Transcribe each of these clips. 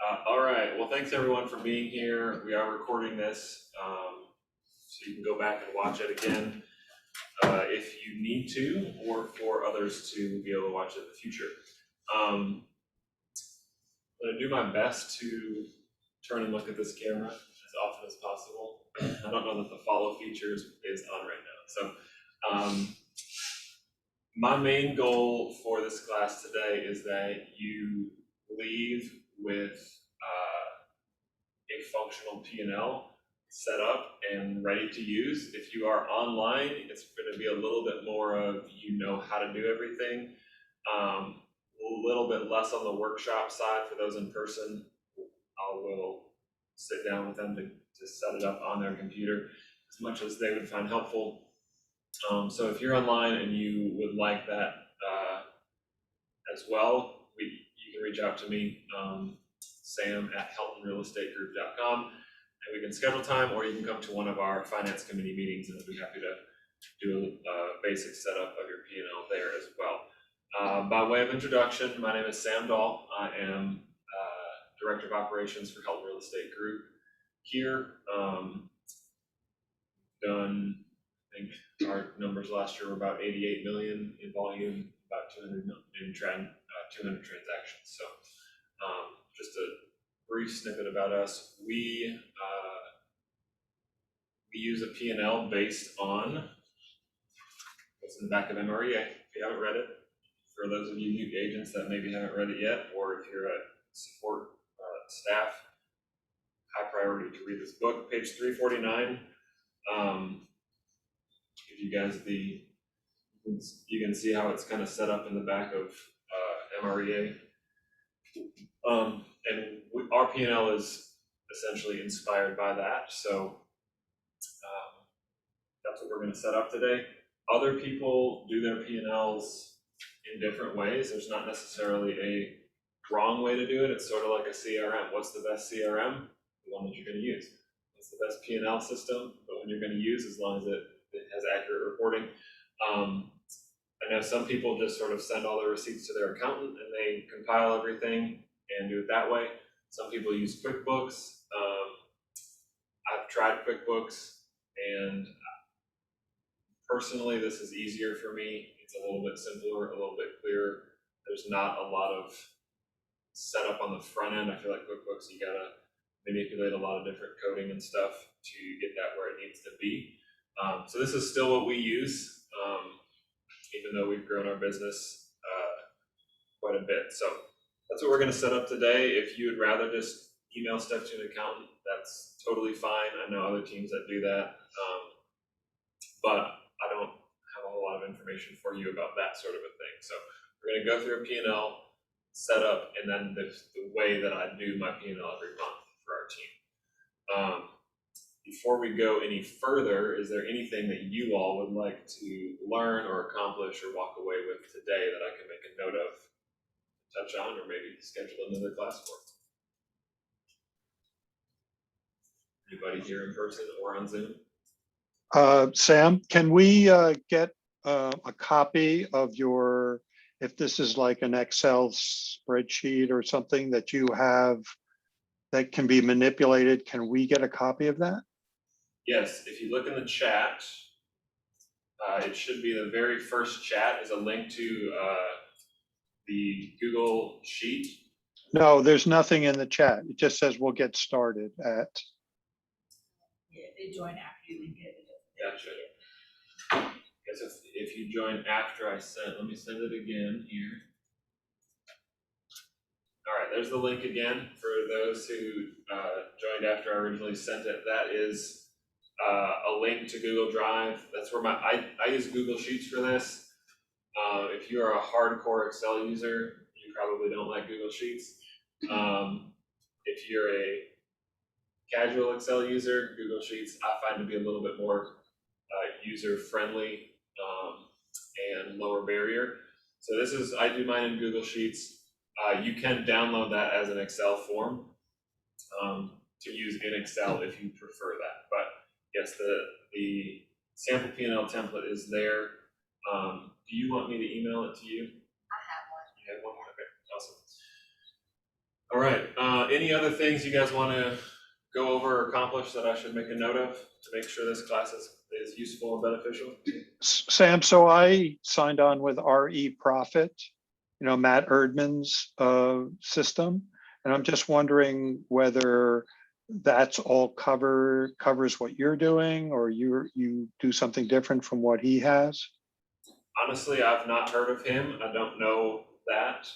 All right, well, thanks everyone for being here. We are recording this, so you can go back and watch it again if you need to, or for others to be able to watch it in the future. I'm gonna do my best to turn and look at this camera as often as possible. I don't know that the follow feature is on right now. So my main goal for this class today is that you leave with a functional P&L set up and ready to use. If you are online, it's going to be a little bit more of how to do everything. A little bit less on the workshop side for those in person. I will sit down with them to set it up on their computer as much as they would find helpful. So if you're online and you would like that as well, you can reach out to me, Sam at HeltonRealEstateGroup.com, and we can schedule time, or you can come to one of our finance committee meetings, and I'll be happy to do a basic setup of your P&L there as well. By way of introduction, my name is Sam Dahl. I am Director of Operations for Helton Real Estate Group here. Done, I think our numbers last year were about 88 million in volume, about 200 transactions. So just a brief snippet about us. We use a P&L based on what's in the back of MREA. If you haven't read it, for those of you new agents that maybe haven't read it yet, or if you're a support staff, high priority to read this book. Page 349. Give you guys you can see how it's kind of set up in the back of MREA. And our P&L is essentially inspired by that. So that's what we're going to set up today. Other people do their P&Ls in different ways. There's not necessarily a wrong way to do it. It's sort of like a CRM. What's the best CRM? The one that you're going to use. What's the best P&L system? The one you're going to use, as long as it has accurate reporting. I know some people just sort of send all their receipts to their accountant and they compile everything and do it that way. Some people use QuickBooks. I've tried QuickBooks, and personally, this is easier for me. It's a little bit simpler, a little bit clearer. There's not a lot of setup on the front end. I feel like QuickBooks, you gotta manipulate a lot of different coding and stuff to get that where it needs to be. So this is still what we use, even though we've grown our business quite a bit. So that's what we're going to set up today. If you would rather just email stuff to an accountant, that's totally fine. I know other teams that do that, but I don't have a whole lot of information for you about that sort of a thing. So we're going to go through a P&L setup, and then the way that I do my P&L every month for our team. Before we go any further, is there anything that you all would like to learn or accomplish or walk away with today that I can make a note of, touch on, or maybe schedule another class for? Anybody here in person or on Zoom? Sam, can we get a copy of your, if this is like an Excel spreadsheet or something that you have that can be manipulated, can we get a copy of that? Yes, if you look in the chat, it should be the very first chat is a link to the Google Sheet. No, there's nothing in the chat. It just says we'll get started at. Yeah, they join after you link it. Gotcha. Guess if you join after I sent, let me send it again here. All right, there's the link again for those who joined after I originally sent it. That is a link to Google Drive. That's where I use Google Sheets for this. If you are a hardcore Excel user, you probably don't like Google Sheets. If you're a casual Excel user, Google Sheets I find to be a little bit more user friendly and lower barrier. So I do mine in Google Sheets. You can download that as an Excel form to use in Excel if you prefer that. But yes, the sample P&L template is there. Do you want me to email it to you? I have one. You have one? Okay, awesome. All right, any other things you guys want to go over or accomplish that I should make a note of to make sure this class is useful and beneficial? Sam, so I signed on with RE Profit, Matt Erdman's system. And I'm just wondering whether that's all covers what you're doing, or you do something different from what he has. Honestly, I've not heard of him. I don't know that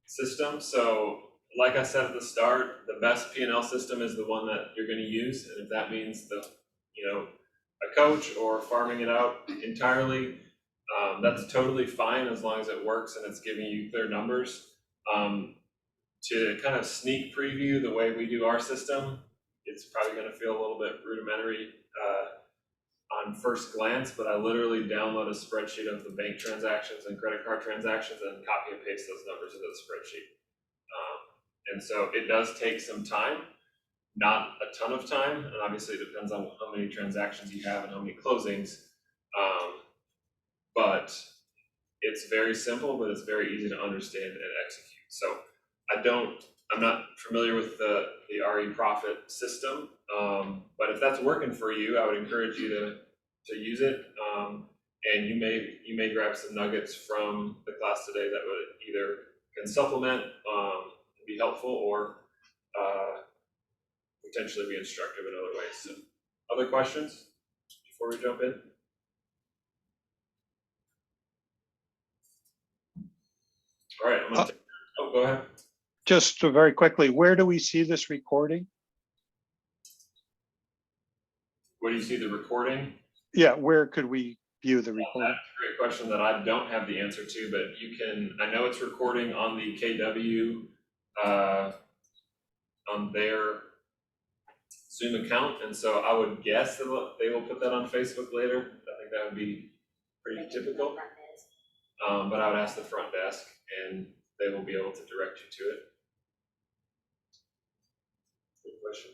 system. So like I said at the start, the best P&L system is the one that you're going to use. And if that means a coach or farming it out entirely, that's totally fine as long as it works and it's giving you clear numbers. To kind of sneak preview the way we do our system, it's probably going to feel a little bit rudimentary on first glance, but I literally download a spreadsheet of the bank transactions and credit card transactions and copy and paste those numbers into the spreadsheet. And so it does take some time, not a ton of time, and obviously it depends on how many transactions you have and how many closings. But it's very simple, but it's very easy to understand and execute. So I'm not familiar with the RE Profit system, but if that's working for you, I would encourage you to use it. And you may grab some nuggets from the class today that would either can supplement, be helpful, or potentially be instructive in other ways. So, other questions before we jump in? All right, I'm gonna go ahead. Just very quickly, where do we see this recording? Where do you see the recording? Yeah, where could we view the recording? That's a great question that I don't have the answer to, but you can, I know it's recording on the KW, on their Zoom account, and so I would guess that they will put that on Facebook later. I think that would be pretty typical. But I would ask the front desk, and they will be able to direct you to it. Good question.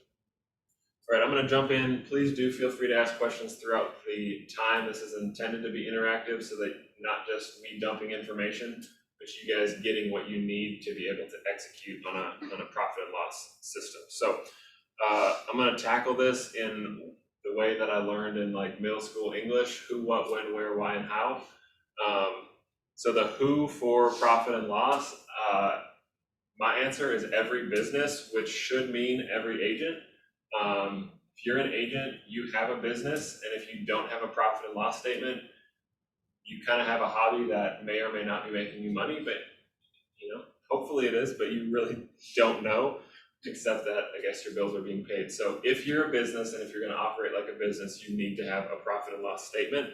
All right, I'm going to jump in. Please do feel free to ask questions throughout the time. This is intended to be interactive so that not just me dumping information, but you guys getting what you need to be able to execute on a profit and loss system. So I'm going to tackle this in the way that I learned in like middle school English: who, what, when, where, why, and how. So the who for profit and loss, my answer is every business, which should mean every agent. If you're an agent, you have a business, and if you don't have a profit and loss statement, you kind of have a hobby that may or may not be making you money, but hopefully it is, but you really don't know, except that I guess your bills are being paid. So if you're a business and if you're going to operate like a business, you need to have a profit and loss statement.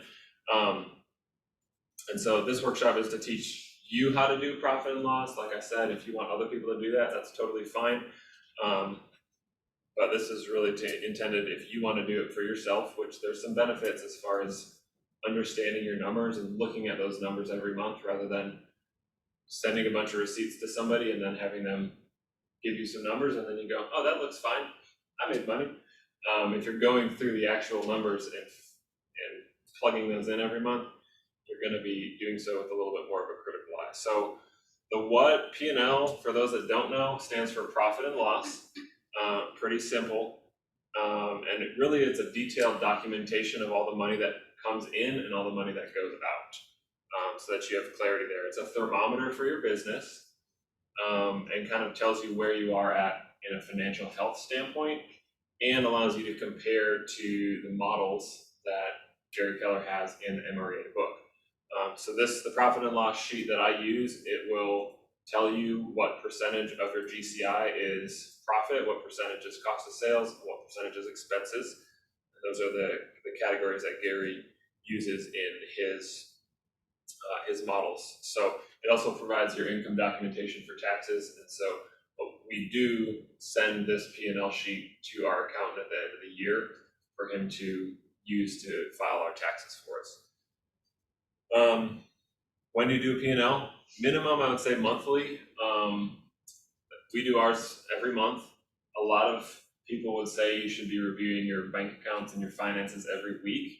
And so this workshop is to teach you how to do profit and loss. Like I said, if you want other people to do that, that's totally fine. But this is really intended if you want to do it for yourself, which there's some benefits as far as understanding your numbers and looking at those numbers every month rather than sending a bunch of receipts to somebody and then having them give you some numbers and then you go, oh, that looks fine, I made money. If you're going through the actual numbers and plugging those in every month, you're going to be doing so with a little bit more of a critical eye. So the what, P&L, for those that don't know, stands for profit and loss. Pretty simple. And it really is a detailed documentation of all the money that comes in and all the money that goes out, so that you have clarity there. It's a thermometer for your business, and kind of tells you where you are at in a financial health standpoint, and allows you to compare to the models that Jerry Keller has in the MREA book. So the profit and loss sheet that I use, it will tell you what percentage of your GCI is profit, what percentage is cost of sales, what percentage is expenses. And those are the categories that Gary uses in his models. So it also provides your income documentation for taxes. And so we do send this P&L sheet to our accountant at the end of the year for him to use to file our taxes for us. When do you do a P&L? Minimum, I would say monthly. We do ours every month. A lot of people would say you should be reviewing your bank accounts and your finances every week.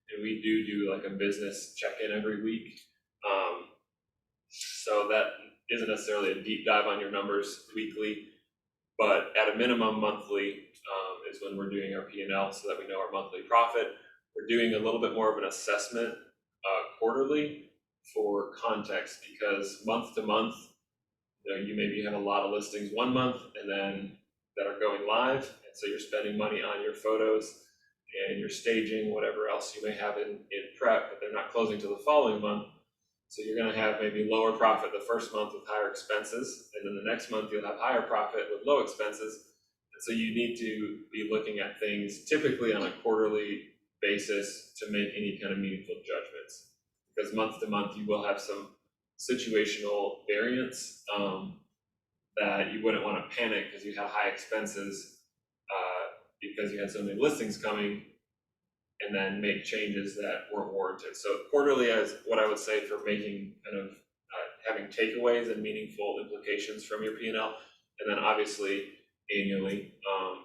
And we do like a business check-in every week. So that isn't necessarily a deep dive on your numbers weekly, but at a minimum monthly is when we're doing our P&L so that we know our monthly profit. We're doing a little bit more of an assessment quarterly for context, because month to month, you maybe have a lot of listings one month and then that are going live, and so you're spending money on your photos and your staging, whatever else you may have in prep, but they're not closing till the following month. So you're going to have maybe lower profit the first month with higher expenses, and then the next month you'll have higher profit with low expenses. And so you need to be looking at things typically on a quarterly basis to make any kind of meaningful judgments, because month to month you will have some situational variance that you wouldn't want to panic because you have high expenses because you had so many listings coming, and then make changes that weren't warranted. So quarterly is what I would say for making kind of having takeaways and meaningful implications from your P&L, and then obviously annually.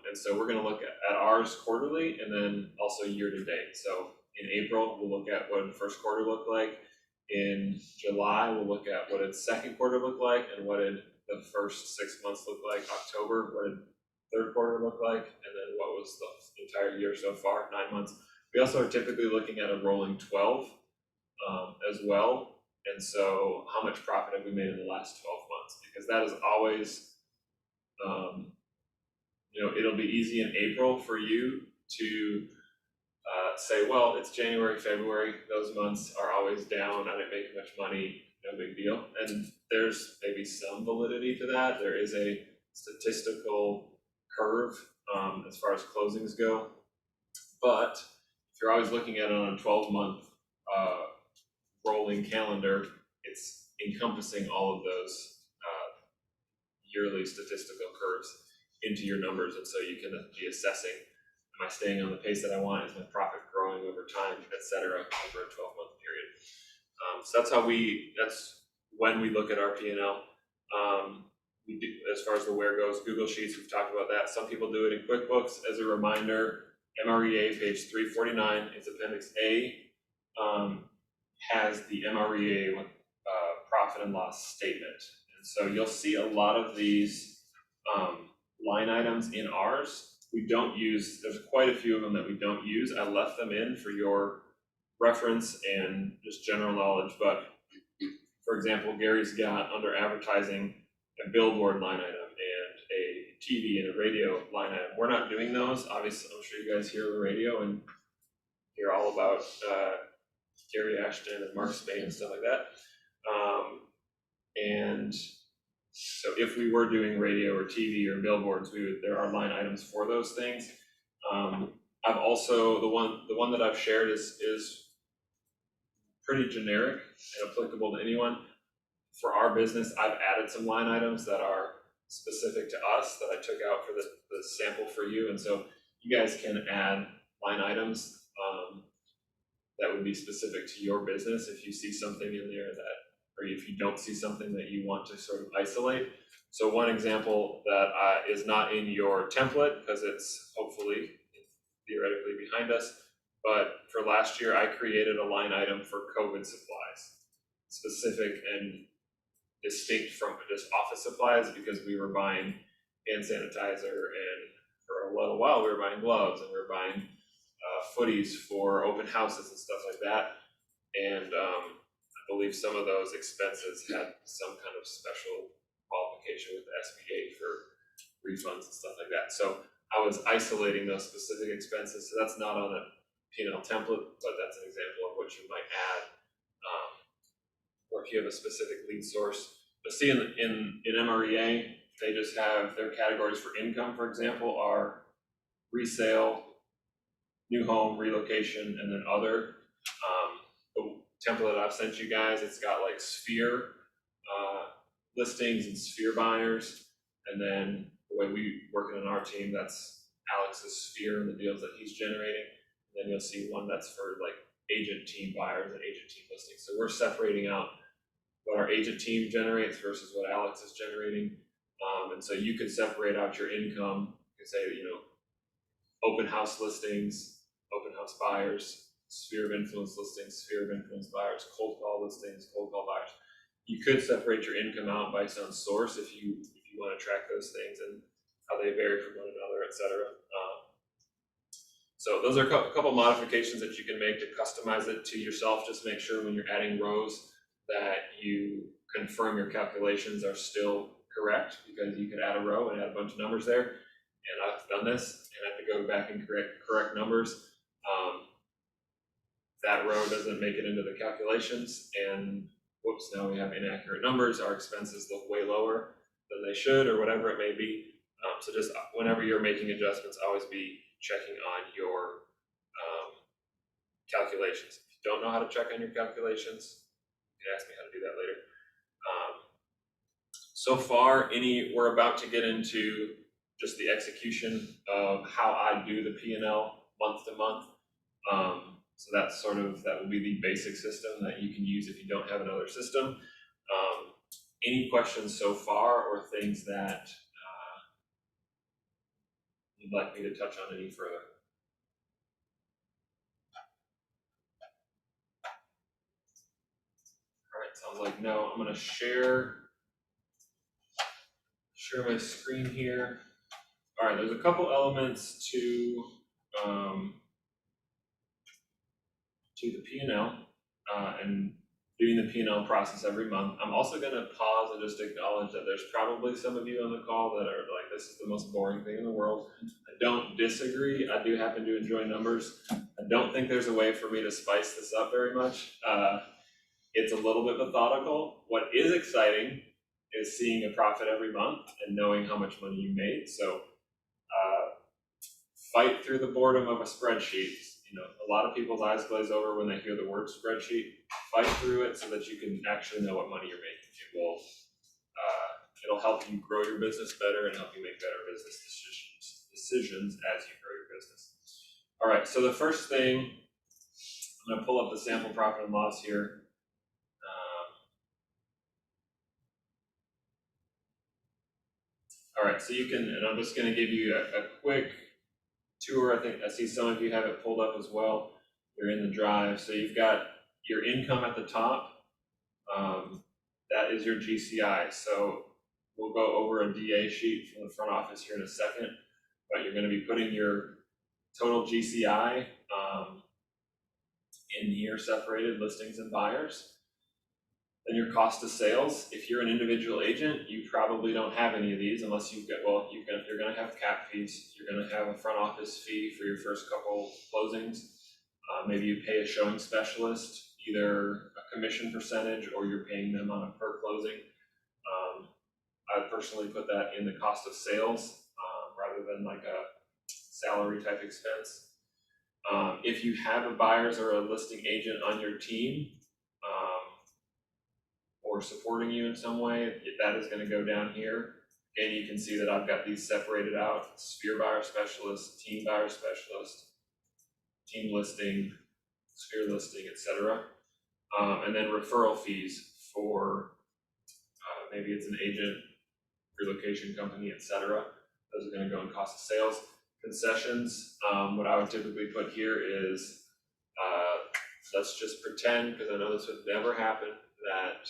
And so we're going to look at ours quarterly and then also year to date. So in April, we'll look at what the first quarter looked like. In July, we'll look at what did second quarter look like, and what did the first 6 months look like. October, what did third quarter look like, and then what was the entire year so far, 9 months. We also are typically looking at a rolling 12 as well. And so how much profit have we made in the last 12 months? Because that is always, it'll be easy in April for you to say, well, it's January, February, those months are always down, I didn't make much money, no big deal. And there's maybe some validity to that. There is a statistical curve as far as closings go. But if you're always looking at it on a 12-month rolling calendar, it's encompassing all of those yearly statistical curves into your numbers. And so you can be assessing, am I staying on the pace that I want? Is my profit growing over time, et cetera, over a 12-month period? So that's when we look at our P&L. We do, as far as the where goes, Google Sheets, we've talked about that. Some people do it in QuickBooks. As a reminder, MREA page 349, it's Appendix A, has the MREA profit and loss statement. And so you'll see a lot of these line items in ours. We don't use, there's quite a few of them that we don't use. I left them in for your reference and just general knowledge. But for example, Gary's got under advertising a billboard line item and a TV and a radio line item. We're not doing those. Obviously, I'm sure you guys hear the radio and hear all about Gary Ashton and Mark Spain and stuff like that. And so if we were doing radio or TV or billboards, there are line items for those things. I've also, the one that I've shared is pretty generic and applicable to anyone. For our business, I've added some line items that are specific to us that I took out for the sample for you. And so you guys can add line items that would be specific to your business if you see something in there that, or if you don't see something that you want to sort of isolate. So one example that is not in your template, because it's hopefully theoretically behind us, but for last year, I created a line item for COVID supplies, specific and distinct from just office supplies, because we were buying hand sanitizer, and for a little while we were buying gloves, and we were buying footies for open houses and stuff like that. And I believe some of those expenses had some kind of special qualification with the SBA for refunds and stuff like that. So I was isolating those specific expenses. So that's not on a P&L template, but that's an example of what you might add. Or if you have a specific lead source. But see, in MREA, they just have their categories for income, for example, are resale, new home, relocation, and then other. The template I've sent you guys, it's got like sphere listings and sphere buyers. And then the way we work it on our team, that's Alex's sphere and the deals that he's generating. And then you'll see one that's for like agent team buyers and agent team listings. So we're separating out what our agent team generates versus what Alex is generating. And so you could separate out your income. You could say, open house listings, open house buyers, sphere of influence listings, sphere of influence buyers, cold call listings, cold call buyers. You could separate your income out based on source if you want to track those things and how they vary from one another, et cetera. So those are a couple modifications that you can make to customize it to yourself. Just make sure when you're adding rows that you confirm your calculations are still correct, because you could add a row and add a bunch of numbers there. And I've done this and I have to go back and correct numbers. That row doesn't make it into the calculations, and whoops, now we have inaccurate numbers. Our expenses look way lower than they should, or whatever it may be. So just whenever you're making adjustments, always be checking on your calculations. If you don't know how to check on your calculations, you can ask me how to do that later. So far, we're about to get into just the execution of how I do the P&L month to month. So that will be the basic system that you can use if you don't have another system. Any questions so far, or things that you'd like me to touch on any further? All right, sounds like no. I'm going to share my screen here. All right, there's a couple elements to the P&L and doing the P&L process every month. I'm also going to pause and just acknowledge that there's probably some of you on the call that are like, this is the most boring thing in the world. I don't disagree. I do happen to enjoy numbers. I don't think there's a way for me to spice this up very much. It's a little bit methodical. What is exciting is seeing a profit every month and knowing how much money you made. So fight through the boredom of a spreadsheet. You know, a lot of people's eyes glaze over when they hear the word spreadsheet. Fight through it so that you can actually know what money you're making. It'll help you grow your business better and help you make better business decisions as you grow your business. All right, so the first thing, I'm going to pull up the sample profit and loss here. All right, so you can, and I'm just going to give you a quick tour. I think I see some of you have it pulled up as well. You're in the drive. So you've got your income at the top. That is your GCI. So we'll go over a DA sheet from the front office here in a second, but you're going to be putting your total GCI in here, separated listings and buyers. Then your cost of sales. If you're an individual agent, you probably don't have any of these unless you've got, you're going to have cap fees. You're going to have a front office fee for your first couple closings. Maybe you pay a showing specialist, either a commission percentage or you're paying them on a per closing. I personally put that in the cost of sales rather than like a salary type expense. If you have a buyer's or a listing agent on your team, or supporting you in some way, that is going to go down here. Again, you can see that I've got these separated out: sphere buyer specialist, team buyer specialist, team listing, sphere listing, etc. And then referral fees for maybe it's an agent, relocation company, etc. Those are going to go in cost of sales. Concessions, what I would typically put here is, let's just pretend, because I know this would never happen, that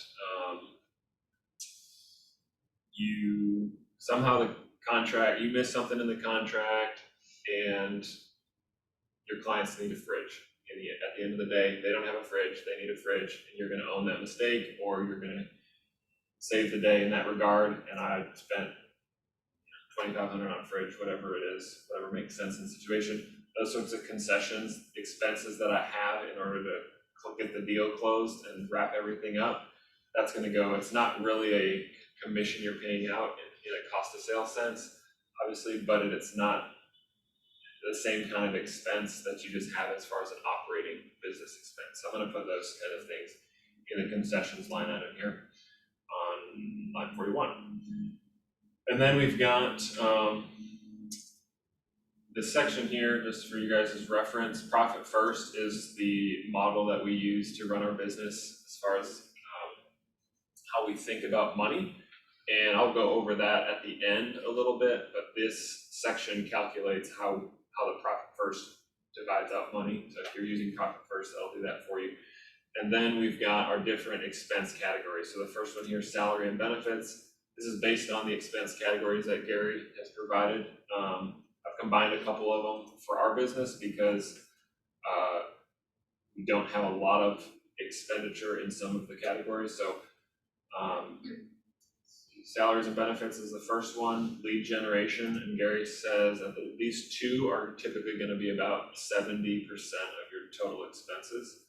you somehow you miss something in the contract and your clients need a fridge. At the end of the day, they don't have a fridge, they need a fridge, and you're going to own that mistake, or you're going to save the day in that regard. And I spent $2,500 on a fridge, whatever it is, whatever makes sense in the situation. Those sorts of concessions, expenses that I have in order to get the deal closed and wrap everything up, that's going to go. It's not really a commission you're paying out in a cost of sales sense, obviously, but it's not the same kind of expense that you just have as far as an operating business expense. So I'm going to put those kind of things in the concessions line item here on line 41. And then we've got this section here, just for you guys' reference. Profit first is the model that we use to run our business as far as how we think about money. And I'll go over that at the end a little bit, but this section calculates how the profit first divides out money. So if you're using profit first, that'll do that for you. And then we've got our different expense categories. So the first one here is salary and benefits. This is based on the expense categories that Gary has provided. I've combined a couple of them for our business because we don't have a lot of expenditure in some of the categories. So salaries and benefits is the first one. Lead generation, and Gary says that these two are typically going to be about 70% of your total expenses.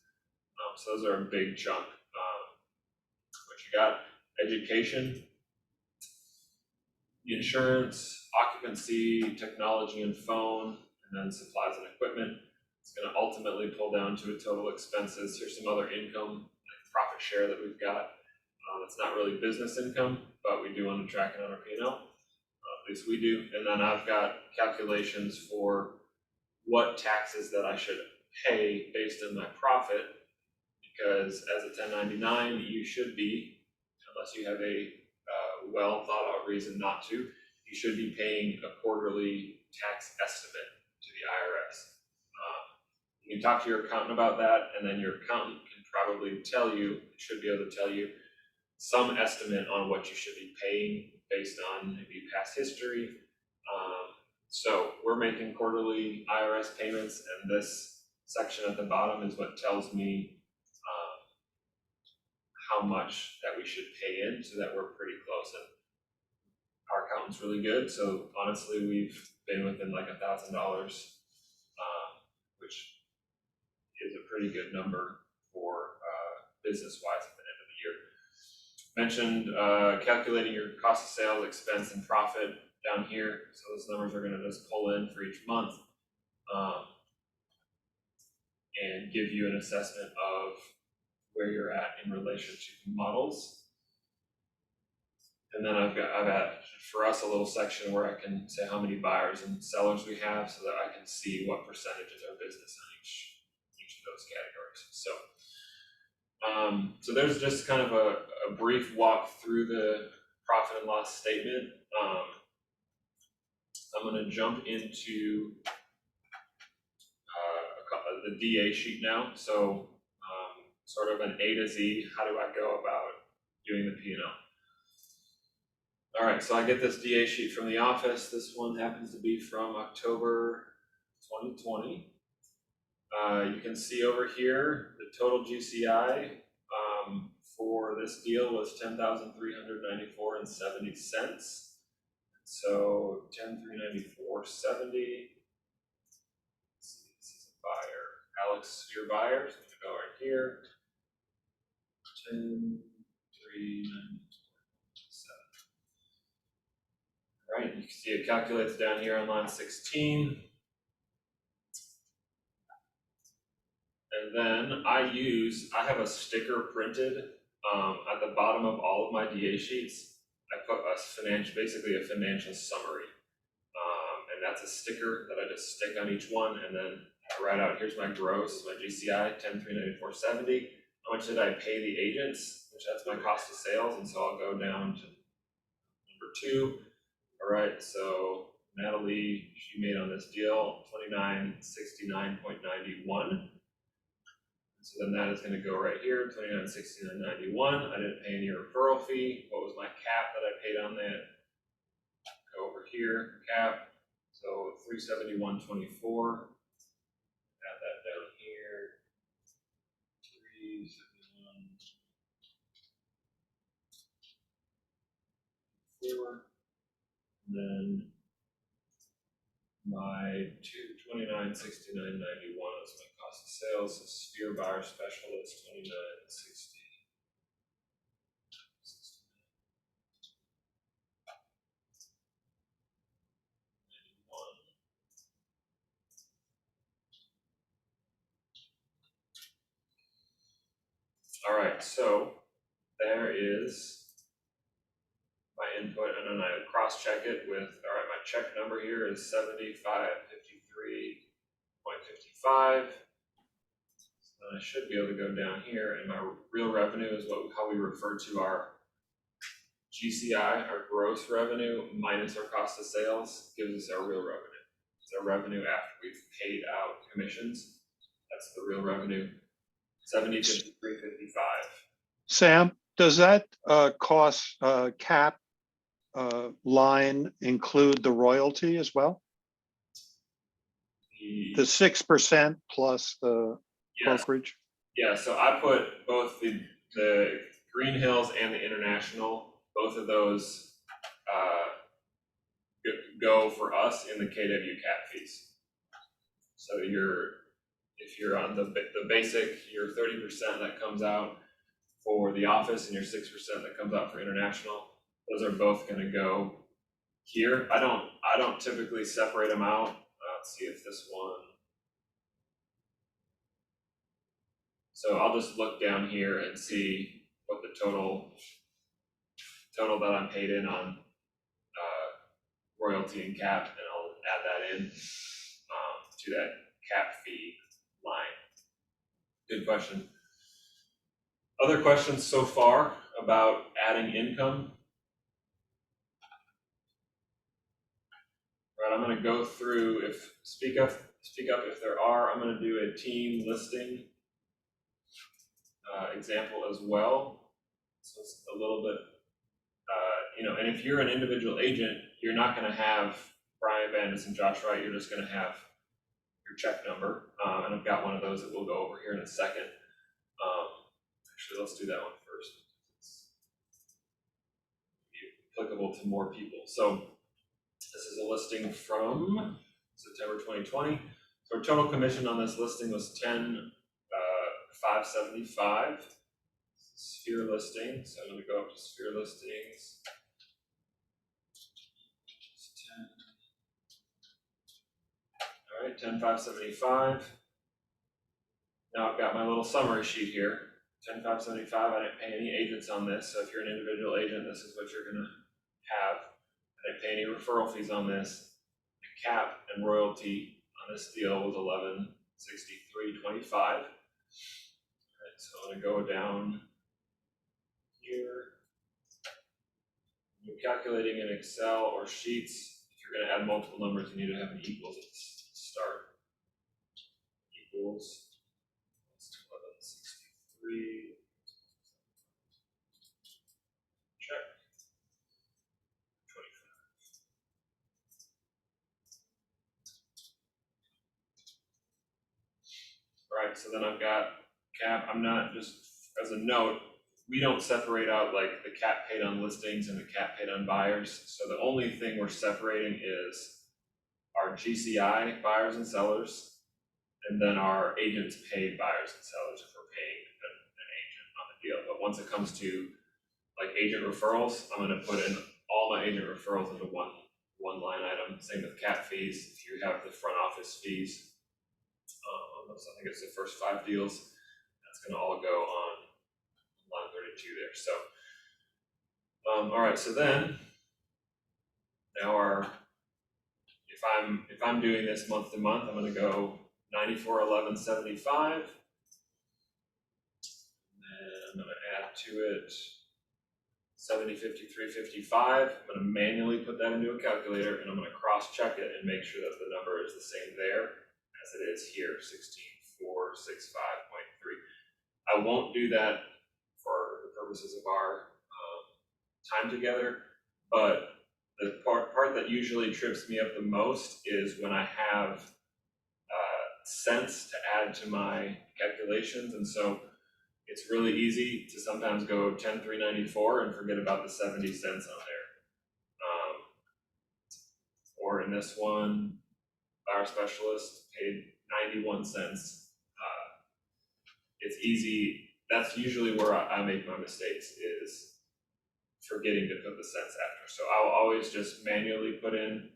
So those are a big chunk. What you got? Education, insurance, occupancy, technology and phone, and then supplies and equipment. It's going to ultimately pull down to a total expenses. Here's some other income, like profit share that we've got. It's not really business income, but we do want to track it on our P&L. At least we do. And then I've got calculations for what taxes that I should pay based on my profit, because as a 1099, you should be, unless you have a well thought out reason not to, you should be paying a quarterly tax estimate to the IRS. You can talk to your accountant about that, and then your accountant can probably tell you, should be able to tell you some estimate on what you should be paying based on maybe past history. So we're making quarterly IRS payments, and this section at the bottom is what tells me how much that we should pay in, so that we're pretty close. And our accountant's really good, so honestly, we've been within like $1,000, which is a pretty good number for business-wise at the end of the year. Mentioned calculating your cost of sales, expense, and profit down here. So those numbers are going to just pull in for each month and give you an assessment of where you're at in relation to models. And then I've got for us a little section where I can say how many buyers and sellers we have, so that I can see what percentage is our business on each of those categories. So there's just kind of a brief walk through the profit and loss statement. I'm going to jump into the DA sheet now. So sort of an A to Z, how do I go about doing the P&L? All right, so I get this DA sheet from the office. This one happens to be from October 2020. You can see over here, the total GCI for this deal was $10,394.70. So 10,394.70. This is a buyer. Alex, your buyer. So I'm gonna go right here. 10,394.70. Right, you can see it calculates down here on line 16. And then I have a sticker printed at the bottom of all of my DA sheets. I put basically a financial summary. And that's a sticker that I just stick on each one, and then I write out, here's my gross, my GCI, 10,394.70. How much did I pay the agents, which that's my cost of sales, and so I'll go down to number 2. All right, so Natalie, she made on this deal $2969.91. So then that is going to go right here, $2969.91. I didn't pay any referral fee. What was my cap that I paid on that? Go over here, cap. So $371.24. Add that down here. $371.24. And then my $229.69.91 is my cost of sales. So Sphere Buyer Specialist $29.60. All right, so there is my input, and then I cross-check it with, all right, my check number here is 7553.55. So then I should be able to go down here, and my real revenue is how we refer to our GCI, our gross revenue, minus our cost of sales, gives us our real revenue. It's our revenue after we've paid out commissions. That's the real revenue. 70, 53, 55. Sam, does that cost cap line include the royalty as well? The 6% plus the Yes, brokerage? yeah, so I put both the Green Hills and the International, both of those go for us in the KW cap fees. So if you're on the basic, your 30% that comes out for the office and your 6% that comes out for international, those are both gonna go here. I don't typically separate them out. Let's see if this one. So I'll just look down here and see what the total that I'm paid in on royalty and cap, and I'll add that in to that cap fee line. Good question. Other questions so far about adding income? All right, I'm gonna go through, speak up if there are. I'm gonna do a team listing example as well. So it's a little bit, and if you're an individual agent, you're not gonna have Brian Bandis and Josh Wright, you're just gonna have your check number. And I've got one of those that we'll go over here in a second. Actually, let's do that one first. It's applicable to more people. So this is a listing from September 2020. So our total commission on this listing was $10,575. Sphere listing. So I'm going to go up to sphere listings. All right, 10,575. Now I've got my little summary sheet here. 10,575. I didn't pay any agents on this. So if you're an individual agent, this is what you're going to have. I didn't pay any referral fees on this. The cap and royalty on this deal was $1163.25. Alright, so I'm gonna go down here. When you're calculating in Excel or Sheets, if you're gonna add multiple numbers, you need to have an equals at the start. Equals 1163. Check. 25. Right, so then I've got cap. I'm not, just as a note, we don't separate out like the cap paid on listings and the cap paid on buyers. So the only thing we're separating is our GCI buyers and sellers, and then our agents paid buyers and sellers if we're paying an agent on the deal. But once it comes to like agent referrals, I'm gonna put in all my agent referrals into one line item. Same with cap fees. If you have the front office fees, I think it's the first 5 deals, that's gonna all go on line 32 there. So, all right, so then now if I'm doing this month to month, I'm gonna go 941175, and then I'm gonna add to it 705355. I'm gonna manually put that into a calculator, and I'm gonna cross check it and make sure that the number is the same there as it is here, 16465.3. I won't do that for the purposes of our time together, but the part that usually trips me up the most is when I have cents to add to my calculations, and so it's really easy to sometimes go 10,394 and forget about the 70 cents on there. Or in this one, buyer specialist paid 91 cents. It's easy. That's usually where I make my mistakes, is forgetting to put the cents after. So I'll always just manually put in a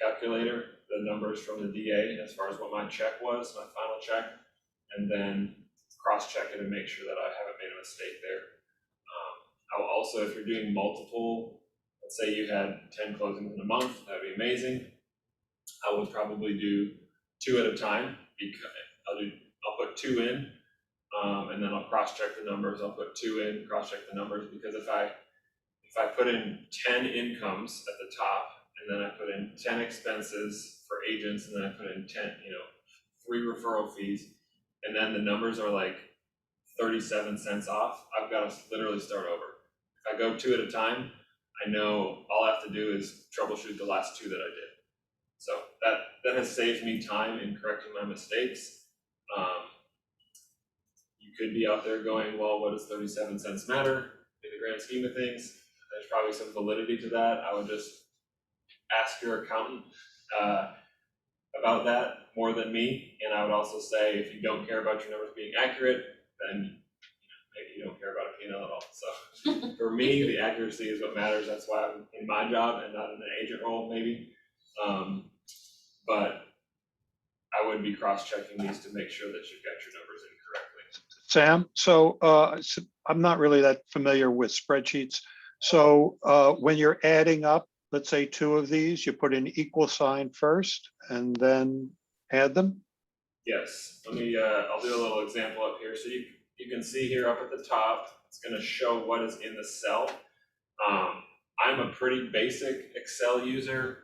calculator, the numbers from the DA as far as what my check was, my final check, and then cross-check it and make sure that I haven't made a mistake there. I will also, if you're doing multiple, let's say you had 10 closings in a month, that'd be amazing. I would probably do 2 at a time, because I'll put 2 in, and then I'll cross-check the numbers. I'll put 2 in, cross-check the numbers, because if I put in 10 incomes at the top, and then I put in 10 expenses for agents, and then I put in 10, 3 referral fees, and then the numbers are like 37 cents off, I've got to literally start over. If I go 2 at a time, I know all I have to do is troubleshoot the last 2 that I did. So that has saved me time in correcting my mistakes. You could be out there going, well, what does 37 cents matter in the grand scheme of things? There's probably some validity to that. I would just ask your accountant about that more than me. And I would also say, if you don't care about your numbers being accurate, then maybe you don't care about a P&L at all. So for me, the accuracy is what matters. That's why I'm in my job and not in an agent role, maybe. But I would be cross-checking these to make sure that you've got your numbers in correctly. Sam, so I'm not really that familiar with spreadsheets. So when you're adding up, let's say 2 of these, you put an equal sign first and then add them? Yes, let me, I'll do a little example up here. So you can see here up at the top, it's gonna show what is in the cell. I'm a pretty basic Excel user.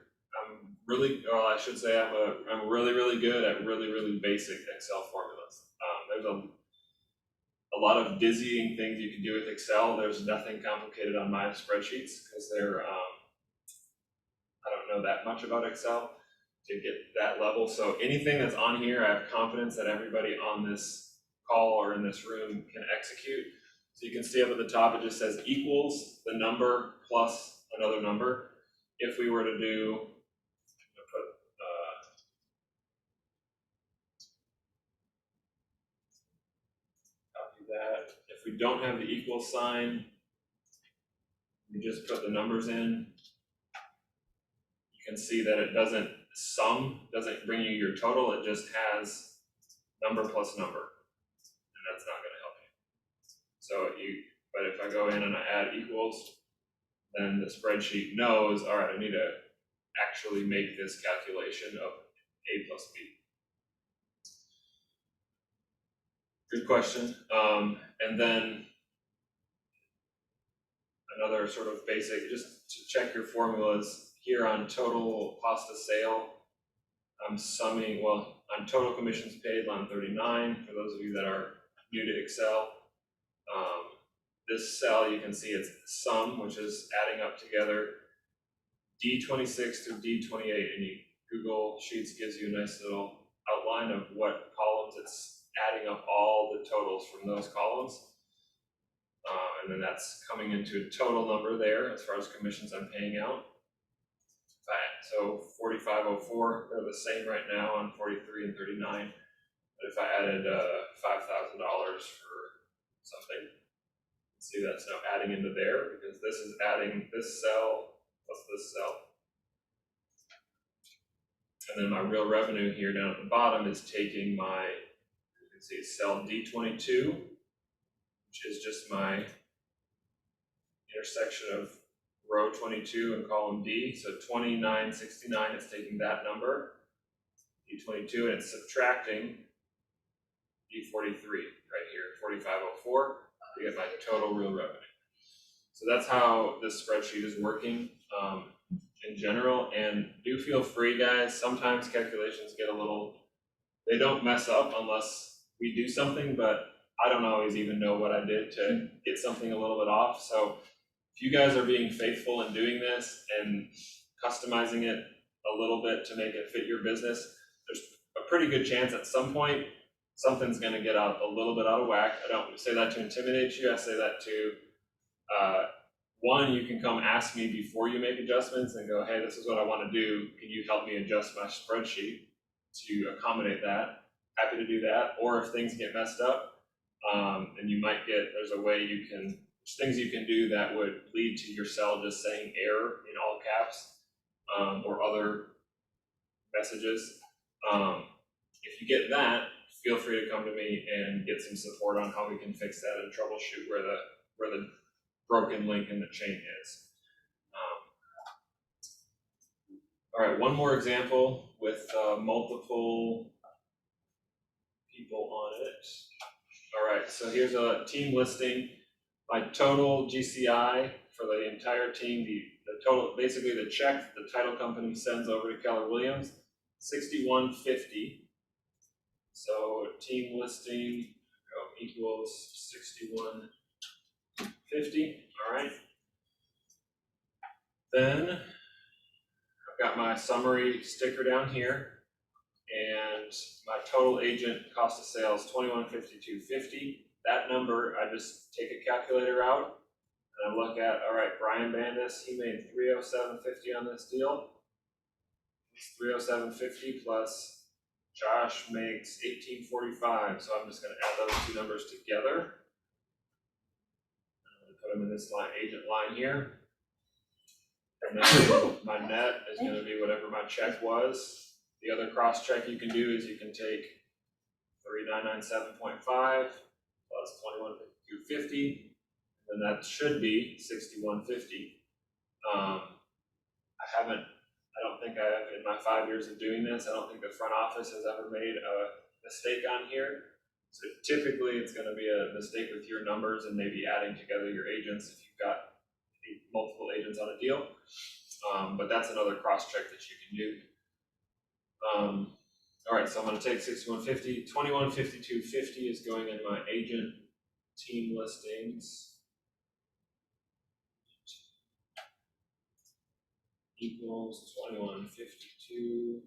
I should say I'm really good at really basic Excel formulas. There's a lot of dizzying things you can do with Excel. There's nothing complicated on my spreadsheets because they're, I don't know that much about Excel to get that level. So anything that's on here, I have confidence that everybody on this call or in this room can execute. So you can see up at the top, it just says equals the number plus another number. If we were to do, copy that. If we don't have the equal sign, we just put the numbers in. You can see that it doesn't bring you your total, it just has number plus number, and that's not gonna help you. But if I go in and I add equals, then the spreadsheet knows, all right, I need to actually make this calculation of A plus B. Good question. And then another sort of basic, just to check your formulas here on total cost of sale. I'm total commissions paid, line 39, for those of you that are new to Excel. This cell, you can see it's sum, which is adding up together D26 through D28, and Google Sheets gives you a nice little outline of what columns it's adding up all the totals from those columns. And then that's coming into a total number there as far as commissions I'm paying out. So 4504, they're the same right now on 43 and 39. But if I added $5,000 for something, see that's now adding into there because this is adding this cell plus this cell. And then my real revenue here down at the bottom is taking my, you can see cell D22, which is just my intersection of row 22 and column D. So 2969 is taking that number, D22, and it's subtracting D43 right here, 4504, to get my total real revenue. So that's how this spreadsheet is working in general. And do feel free, guys, sometimes calculations get they don't mess up unless we do something, but I don't always even know what I did to get something a little bit off. So if you guys are being faithful in doing this and customizing it a little bit to make it fit your business, there's a pretty good chance at some point something's going to get out a little bit out of whack. I don't say that to intimidate you. I say that to, one, you can come ask me before you make adjustments and go, hey, this is what I want to do. Can you help me adjust my spreadsheet to accommodate that? Happy to do that. Or if things get messed up, and you might there's a way there's things you can do that would lead to your cell just saying error in all caps, or other messages. If you get that, feel free to come to me and get some support on how we can fix that and troubleshoot where the broken link in the chain is. All right, one more example with multiple people on it. All right, so here's a team listing. My total GCI for the entire team, the total, basically the check the title company sends over to Keller Williams, $61.50. So team listing, go equals 6150. All right. Then I've got my summary sticker down here, and my total agent cost of sales 2152.50. That number, I just take a calculator out and I look at, all right, Brian Bandis, he made 307.50 on this deal. It's 307.50 plus Josh makes 1845. So I'm just going to add those two numbers together. I'm going to put them in this line, agent line here. And then my net is going to be whatever my check was. The other cross check you can do is you can take 3997.5 plus 2152.50, and that should be 6150. I don't think I have, in my 5 years of doing this, I don't think the front office has ever made a mistake on here. So typically it's going to be a mistake with your numbers and maybe adding together your agents if you've got multiple agents on a deal. But that's another cross check that you can do. All right, so I'm going to take 6150. 2152.50 is going in my agent team listings. Equals 2152.50.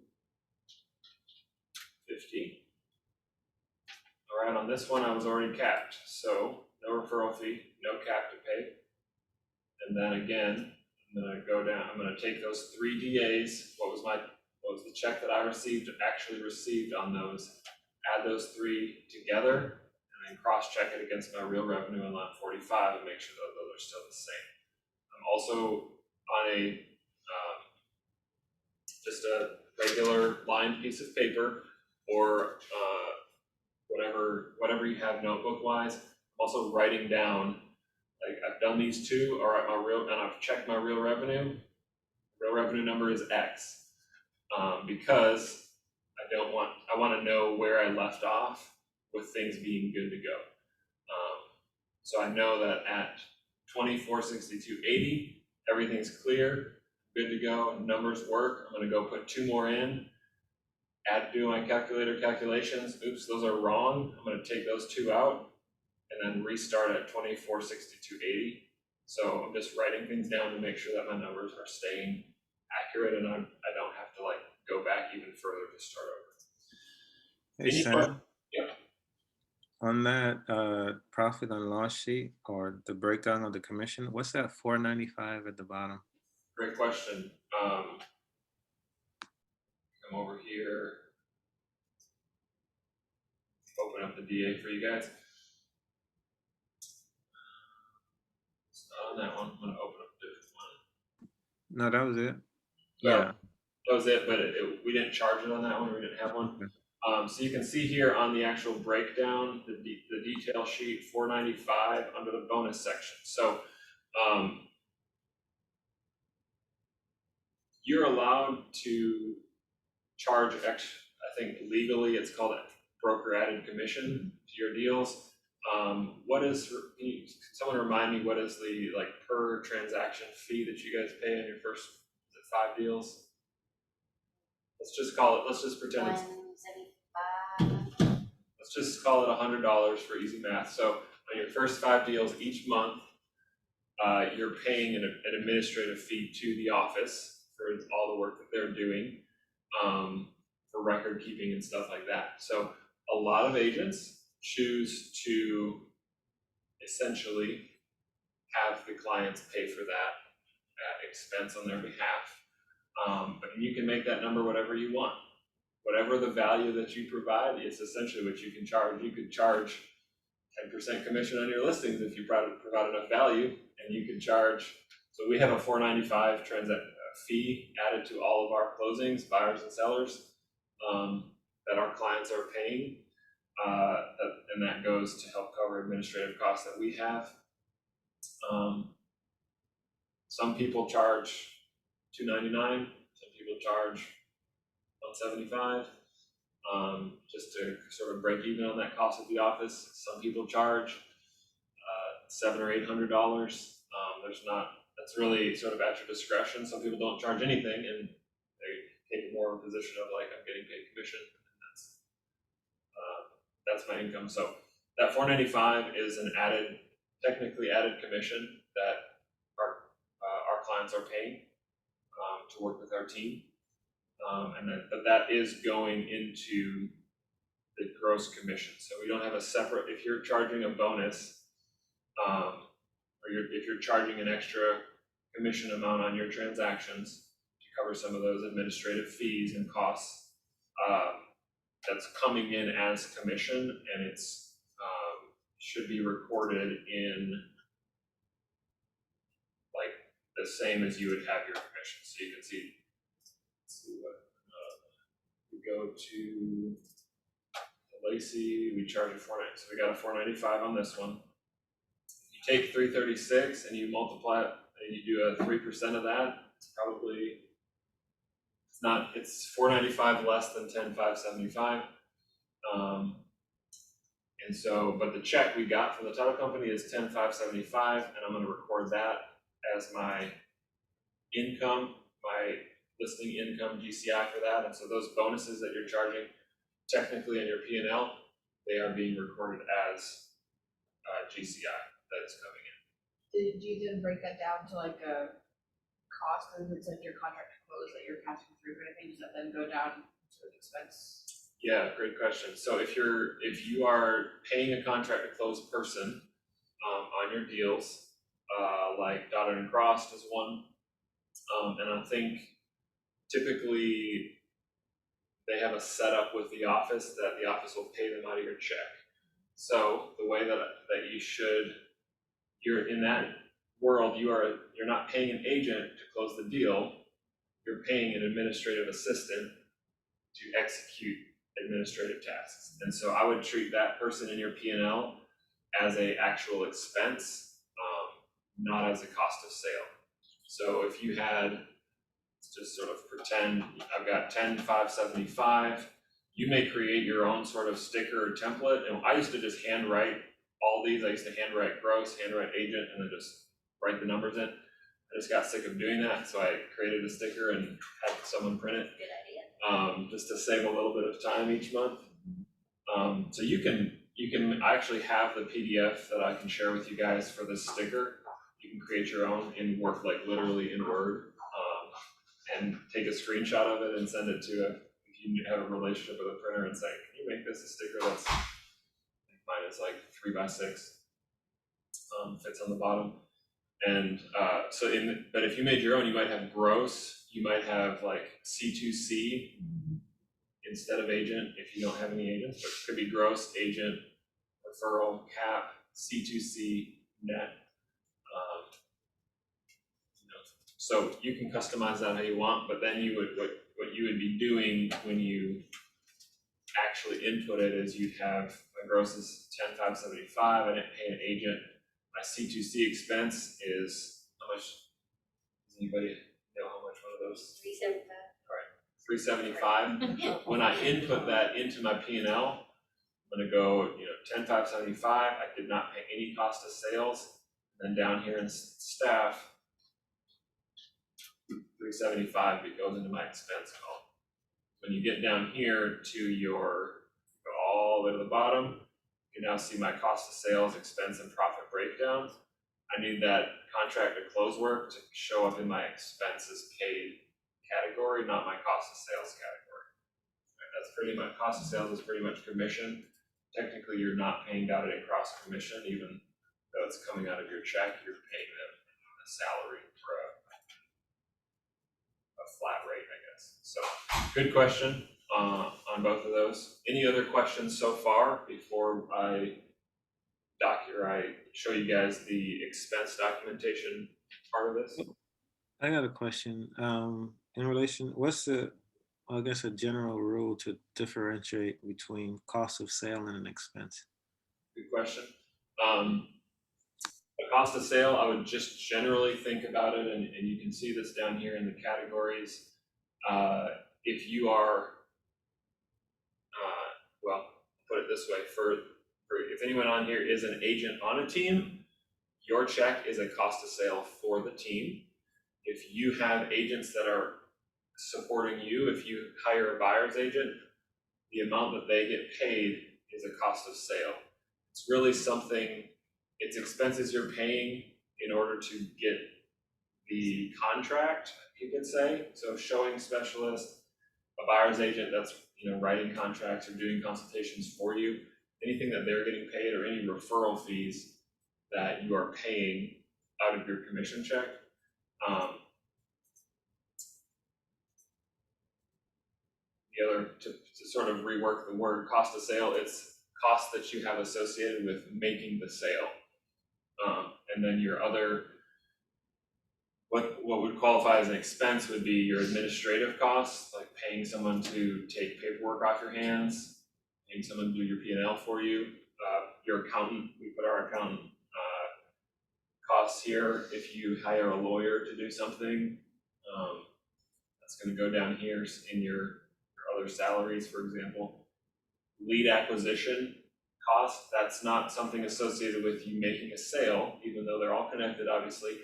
All right, on this one I was already capped, so no referral fee, no cap to pay. And then again, I'm going to go down. I'm going to take those 3 DAs. What was the check that I actually received on those? Add those 3 together, and then cross check it against my real revenue in line 45 and make sure that those are still the same. I'm also on a just a regular lined piece of paper, or whatever you have notebook wise. I'm also writing down, like, I've done these 2, all right, and I've checked my real revenue. Real revenue number is X, because I want to know where I left off with things being good to go. So I know that at 2462.80, everything's clear, good to go, numbers work. I'm going to go put 2 more in, do my calculations. Oops, those are wrong. I'm going to take those 2 out and then restart at 2462.80. So I'm just writing things down to make sure that my numbers are staying accurate, and I don't have to like go back even further to start over. Hey, Sam. Yeah. On that profit and loss sheet, or the breakdown of the commission, what's that 495 at the bottom? Great question. Come over here, open up the DA for you guys. It's not on that one. I'm going to open up a different one. No, that was it. No, Yeah. that was it, but we didn't charge it on that one. We didn't have one. So you can see here on the actual breakdown, the detail sheet, 495 under the bonus section. So you're allowed to charge extra. I think legally it's called a broker added commission to your deals. What is, can someone remind me, what is the like per transaction fee that you guys pay on your first 5 deals? Let's just call it, let's just pretend it's, let's just call it $100 for easy math. So on your first 5 deals each month, you're paying an administrative fee to the office for all the work that they're doing, for record keeping and stuff like that. So a lot of agents choose to essentially have the clients pay for that expense on their behalf. But you can make that number whatever you want. Whatever the value that you provide, it's essentially what you can charge. You could charge 10% commission on your listings if you provide enough value, and you can charge. So we have a $495 fee added to all of our closings, buyers and sellers, that our clients are paying, and that goes to help cover administrative costs that we have. Some people charge $299, some people charge $175, just to sort of break even on that cost of the office. Some people charge $700 or $800. That's really sort of at your discretion. Some people don't charge anything, and they take more of a position of like, I'm getting paid commission, and that's my income. So That $495 is an technically added commission that our clients are paying to work with our team. But that is going into the gross commission. So we don't have a separate, if you're charging a bonus, if you're charging an extra commission amount on your transactions to cover some of those administrative fees and costs, that's coming in as commission, and it's should be recorded in like the same as you would have your commission. So you can see, let's see what we go to Lacey, we charge a $490, so we got a $495 on this one. If you take 336 and you multiply it and you do a 3% of that, it's probably, it's $495 less than 10,575. And so, but the check we got from the title company is 10,575, and I'm going to record that as my income, my listing income GCI for that. And so those bonuses that you're charging technically in your P&L, they are being recorded as GCI that is coming in. Did you then break that down to like a cost, or if it's like your contract to close that you're passing through kind of thing, does that then go down to an expense? Yeah, great question. So if you are paying a contract to close person on your deals, like Dotted and Crossed is one, and I think typically they have a setup with the office that the office will pay them out of your check. So the way that you're in that world, you're not paying an agent to close the deal, you're paying an administrative assistant to execute administrative tasks. And so I would treat that person in your P&L as a actual expense, not as a cost of sale. So if you had, let's just sort of pretend I've got 10,575, you may create your own sort of sticker or template. And I used to just handwrite all these. I used to handwrite gross, handwrite agent, and then just write the numbers in. I just got sick of doing that, so I created a sticker and had someone print it. Good idea. Just to save a little bit of time each month. So you can, I actually have the PDF that I can share with you guys for this sticker. You can create your own in Word, like literally in Word, and take a screenshot of it and send it to if you have a relationship with a printer and say, can you make this a sticker that's, mine is like 3x6, fits on the bottom. And but if you made your own, you might have gross, you might have like C2C instead of agent if you don't have any agents, but it could be gross, agent, referral, cap, C2C, net. So you can customize that how you want, but then what you would be doing when you actually input it is you'd have my gross is 10,575, I didn't pay an agent. My C2C expense is how much? Does anybody know how much one of those? 375. When I input that into my P&L, I'm going to go, 10,575. I did not pay any cost of sales. And then down here in staff, 375 it goes into my expense column. When you get down here to go all the way to the bottom, you can now see my cost of sales, expense, and profit breakdown. I need that contract to close work to show up in my expenses paid category, not my cost of sales category. Right, that's pretty much, cost of sales is pretty much commission. Technically, you're not paying Dotted and Cross commission, even though it's coming out of your check, you're paying them a salary for a flat rate, I guess. So, good question on both of those. Any other questions so far before I show you guys the expense documentation part of this? I got a question. In relation, what's I guess a general rule to differentiate between cost of sale and an expense? Good question. The cost of sale, I would just generally think about it, and you can see this down here in the categories. If you are, well, put it this way, if anyone on here is an agent on a team, your check is a cost of sale for the team. If you have agents that are supporting you, if you hire a buyer's agent, the amount that they get paid is a cost of sale. It's really something, it's expenses you're paying in order to get the contract, you could say. So showing specialist, a buyer's agent that's, writing contracts or doing consultations for you, anything that they're getting paid or any referral fees that you are paying out of your commission check. The other, to sort of rework the word cost of sale, it's costs that you have associated with making the sale. And then your other, what would qualify as an expense would be your administrative costs, like paying someone to take paperwork off your hands, paying someone to do your P&L for you, your accountant, we put our accountant costs here. If you hire a lawyer to do something, that's gonna go down here in your other salaries, for example. Lead acquisition cost, that's not something associated with you making a sale, even though they're all connected, obviously.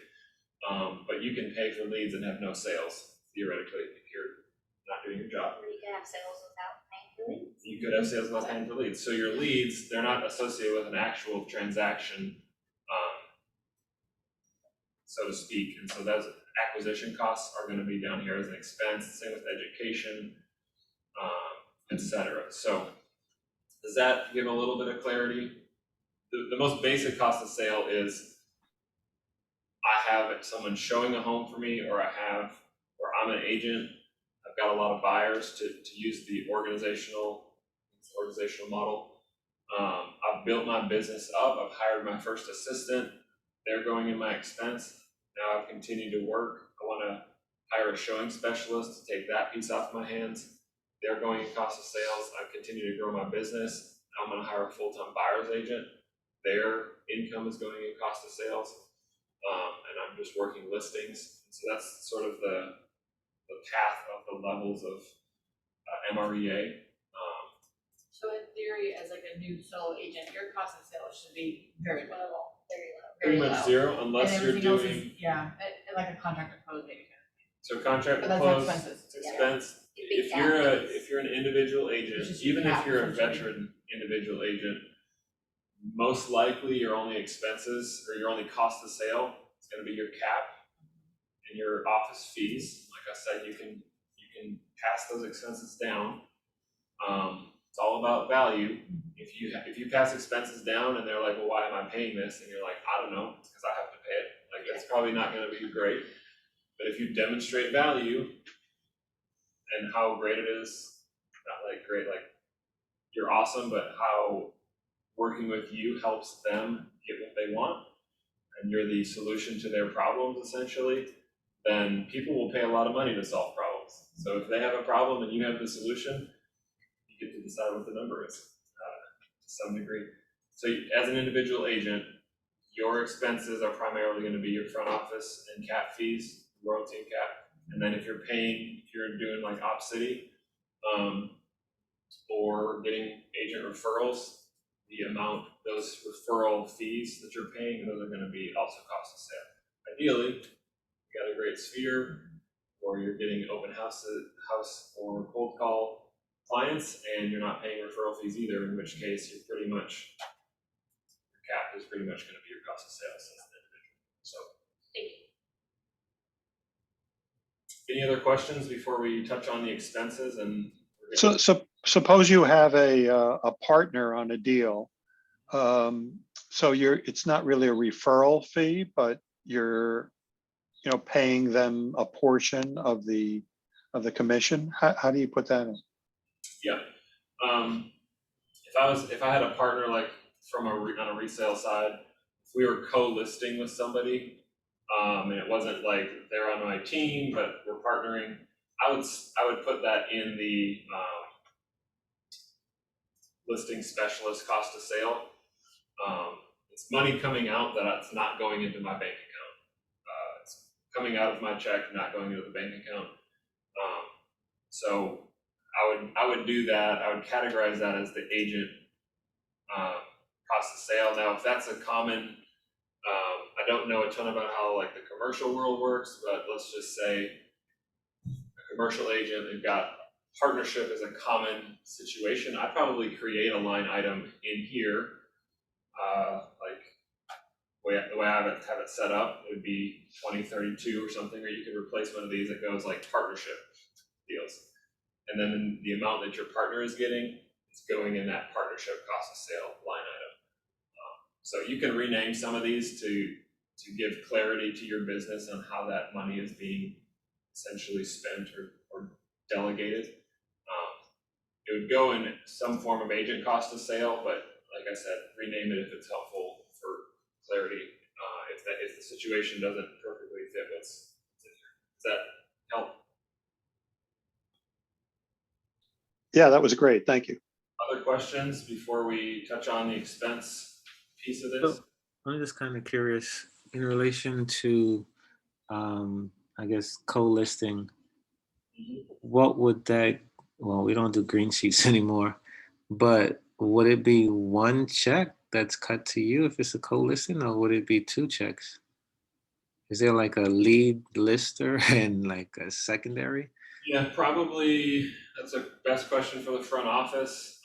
But you can pay for leads and have no sales, theoretically, if you're not doing your job. Or you can have sales without paying for leads. You could have sales without paying for leads. So your leads, they're not associated with an actual transaction, so to speak. And so those acquisition costs are gonna be down here as an expense, same with education, etc. So does that give a little bit of clarity? The most basic cost of sale is I have someone showing a home for me, or I'm an agent. I've got a lot of buyers to use the organizational model. I've built my business up. I've hired my first assistant. They're going in my expense. Now I've continued to work. I want to hire a showing specialist to take that piece off my hands. They're going in cost of sales. I've continued to grow my business. Now I'm going to hire a full-time buyer's agent. Their income is going in cost of sales. And I'm just working listings. So that's sort of the path of the levels of MREA. So in theory, as like a new solo agent, your cost of sales should be very low. Very low. Pretty Very much low. zero, unless And you're everything else doing, is, yeah, like a contract to close maybe. so contract But to that's close, expenses. it's Yeah. expense. Big If you're an individual agent, It's just even if cap, you're a essentially. veteran individual agent, most likely your only expenses or your only cost of sale is gonna be your cap and your office fees. Like I said, you can pass those expenses down. It's all about value. If you pass expenses down and they're like, well, why am I paying this? And you're like, I don't know, it's because I have to pay it. Like, it's probably not gonna be great. But if you demonstrate value and how great it is, not like great, like you're awesome, but how working with you helps them get what they want, and you're the solution to their problems essentially, then people will pay a lot of money to solve problems. So if they have a problem and you have the solution, you get to decide what the number is to some degree. So as an individual agent, your expenses are primarily going to be your front office and cap fees, royalty and cap. And then if you're doing like OpCity, or getting agent referrals, the amount, those referral fees that you're paying, those are gonna be also cost of sale. Ideally, you got a great sphere, or you're getting open house or cold call clients, and you're not paying referral fees either, in which case you're pretty much, your cap is pretty much gonna be your cost of sales as an individual. So. Any other questions before we touch on the expenses and? So suppose you have a partner on a deal. So it's not really a referral fee, but you're, paying them a portion of the commission. How do you put that in? Yeah. If I had a partner like on a resale side, if we were co-listing with somebody, and it wasn't like they're on my team, but we're partnering, I would put that in the listing specialist cost of sale. It's money coming out that's not going into my bank account. It's coming out of my check, not going into the bank account. So I would do that. I would categorize that as the agent cost of sale. Now, if that's a common, I don't know a ton about how like the commercial world works, but let's just say a commercial agent, they've got partnership as a common situation. I'd probably create a line item in here like the way I have it set up, it would be 2032 or something, or you could replace one of these that goes like partnership deals. And then the amount that your partner is getting is going in that partnership cost of sale line item. So you can rename some of these to give clarity to your business on how that money is being essentially spent or delegated. It would go in some form of agent cost of sale, but like I said, rename it if it's helpful for clarity. If the situation doesn't perfectly fit what's in here. Does that help? Yeah, that was great. Thank you. Other questions before we touch on the expense piece of this? So I'm just kind of curious in relation to, I guess, co-listing. What would that? Well, we don't do green sheets anymore, but would it be one check that's cut to you if it's a co-listing, or would it be two checks? Is there like a lead lister and like a secondary? Yeah, probably that's a best question for the front office.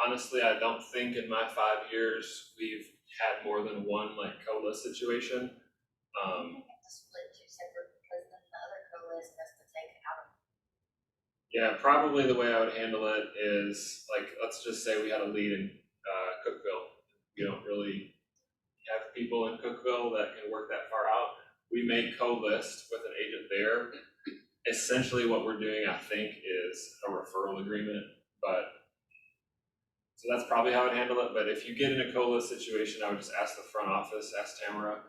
Honestly, I don't think in my 5 years we've had more than one like co-list situation. You have to split two separate because then the other co-list has to take it out of. Yeah, probably the way I would handle it is like, let's just say we had a lead in Cookville. We don't really have people in Cookville that can work that far out. We may co-list with an agent there. Essentially what we're doing, I think, is a referral agreement, but so that's probably how I'd handle it. But if you get in a co-list situation, I would just ask the front office, ask Tamara,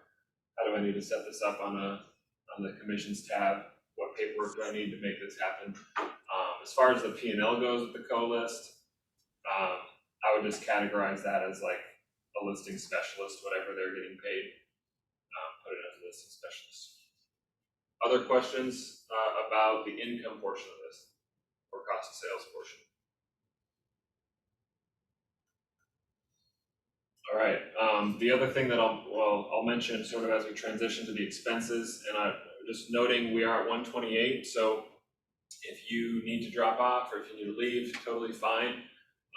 how do I need to set this up on the commissions tab? What paperwork do I need to make this happen? As far as the P&L goes with the co-list, I would just categorize that as like a listing specialist, whatever they're getting paid, put it as a listing specialist. Other questions about the income portion of this or cost of sales portion? All right. The other thing that I'll mention sort of as we transition to the expenses, and I'm just noting we are at 128. So if you need to drop off or if you need to leave, totally fine.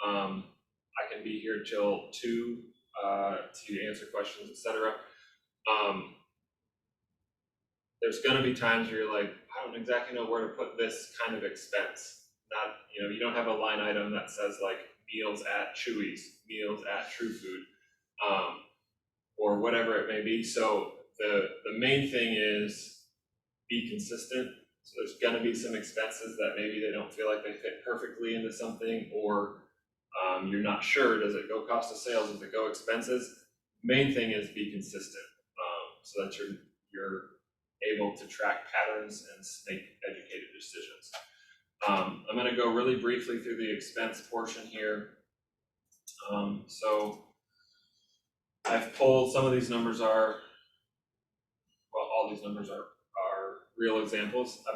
I can be here till 2 to answer questions, etc. There's going to be times where you're like, I don't exactly know where to put this kind of expense. Not, you don't have a line item that says like meals at Chewy's, meals at True Food. Or whatever it may be. So the main thing is be consistent. So there's going to be some expenses that maybe they don't feel like they fit perfectly into something, or you're not sure, does it go cost of sales, does it go expenses? Main thing is be consistent, so that you're able to track patterns and make educated decisions. I'm going to go really briefly through the expense portion here. So I've pulled, some of these numbers are, well, all these numbers are real examples. I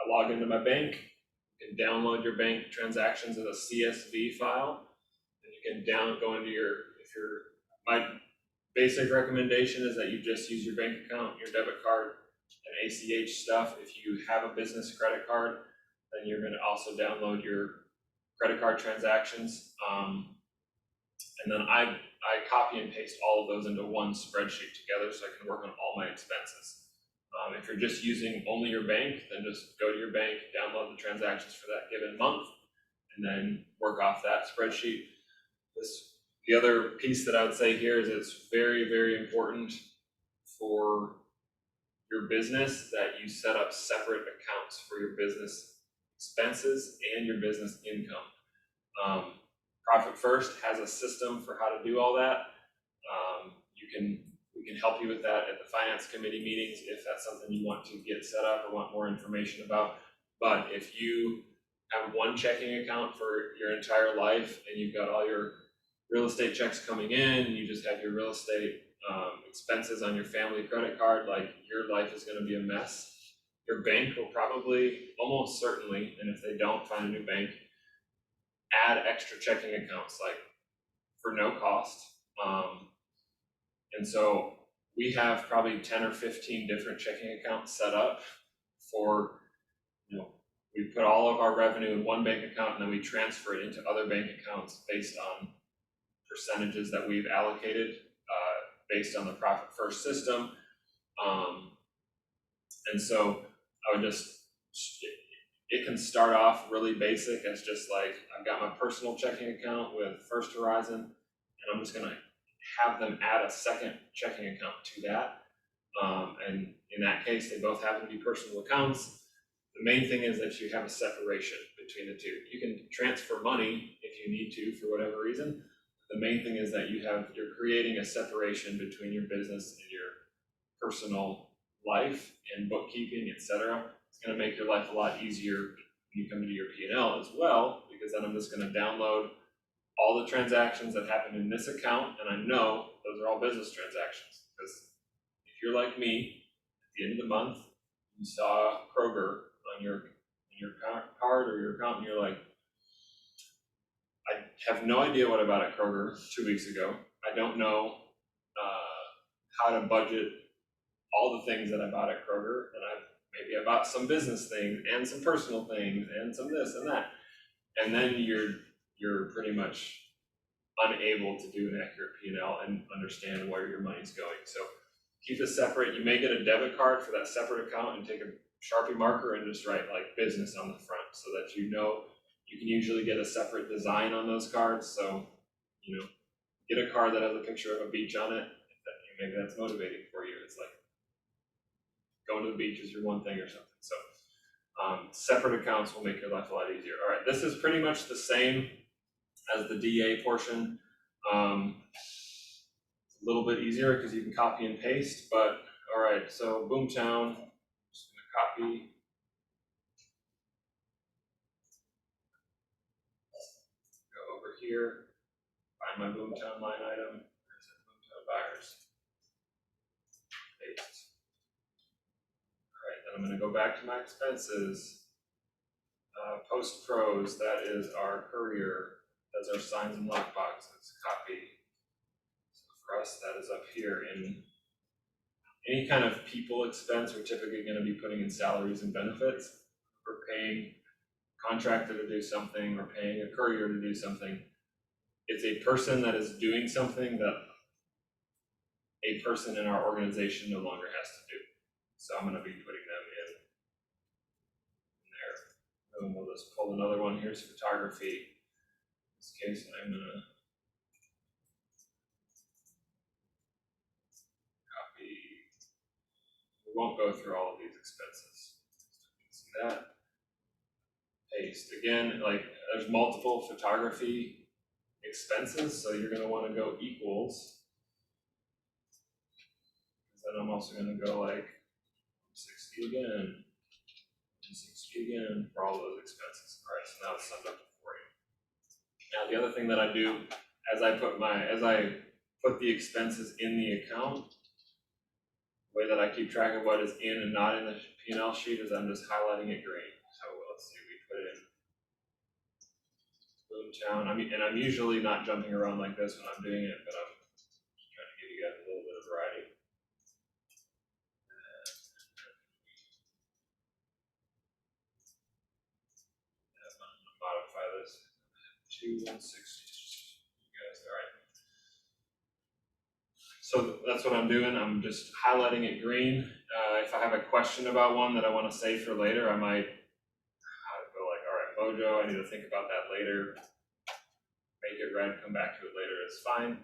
log into my bank, you can download your bank transactions as a CSV file, and you can go into my basic recommendation is that you just use your bank account, your debit card, and ACH stuff. If you have a business credit card, then you're gonna also download your credit card transactions. And then I copy and paste all of those into one spreadsheet together so I can work on all my expenses. If you're just using only your bank, then just go to your bank, download the transactions for that given month, and then work off that spreadsheet. The other piece that I would say here is it's very, very important for your business that you set up separate accounts for your business expenses and your business income. Profit First has a system for how to do all that. We can help you with that at the finance committee meetings if that's something you want to get set up or want more information about. But if you have one checking account for your entire life and you've got all your real estate checks coming in, you just have your real estate expenses on your family credit card, like your life is going to be a mess. Your bank will probably, almost certainly, and if they don't, find a new bank, add extra checking accounts, like for no cost. And so we have probably 10 or 15 different checking accounts set up for, we put all of our revenue in one bank account and then we transfer it into other bank accounts based on percentages that we've allocated, based on the profit first system. And so I would it can start off really basic as just like, I've got my personal checking account with First Horizon, and I'm just gonna have them add a second checking account to that. And in that case, they both happen to be personal accounts. The main thing is that you have a separation between the two. You can transfer money if you need to for whatever reason. The main thing is that you're creating a separation between your business and your personal life and bookkeeping, etc. It's going to make your life a lot easier when you come into your P&L as well, because then I'm just going to download all the transactions that happened in this account, and I know those are all business transactions. Because if you're like me, at the end of the month, you saw Kroger on your card or your account, and you're like, I have no idea what I bought at Kroger 2 weeks ago. I don't know how to budget all the things that I bought at Kroger, and maybe I bought some business things and some personal things and some this and that, and then you're pretty much unable to do an accurate P&L and understand where your money's going. So keep it separate. You may get a debit card for that separate account and take a Sharpie marker and just write like business on the front, so that you know. You can usually get a separate design on those cards, so get a card that has a picture of a beach on it. Maybe that's motivating for you. It's like going to the beach is your one thing or something. So separate accounts will make your life a lot easier. All right, this is pretty much the same as the DA portion. It's a little bit easier because you can copy and paste, but all right, so Boomtown, I'm just gonna copy. Go over here, find my Boomtown line item. Where's it? Boomtown buyers. Paste. All right, then I'm gonna go back to my expenses. Post pros, that is our courier. That's our signs and lock boxes. Copy. So for us, that is up here. In any kind of people expense, we're typically going to be putting in salaries and benefits. We're paying a contractor to do something, we're paying a courier to do something. It's a person that is doing something that a person in our organization no longer has to do. So I'm going to be putting them in there. And we'll just pull another one. Here's photography. In this case, I'm going to copy. We won't go through all of these expenses. See that? Paste. Again, like there's multiple photography expenses, so you're going to want to go equals. Then I'm also going to go like 60 again, and 60 again for all those expenses. All right, so now it's summed up to 40. Now the other thing that I do as I put the expenses in the account, the way that I keep track of what is in and not in the P&L sheet is I'm just highlighting it green. So let's see, we put in Boomtown. And I'm usually not jumping around like this when I'm doing it, but I'm just trying to give you guys a little bit of variety. Modify this to 160. You guys, all right. So that's what I'm doing. I'm just highlighting it green. If I have a question about one that I want to save for later, I might go like, all right, Mojo, I need to think about that later. Make it red, come back to it later. It's fine.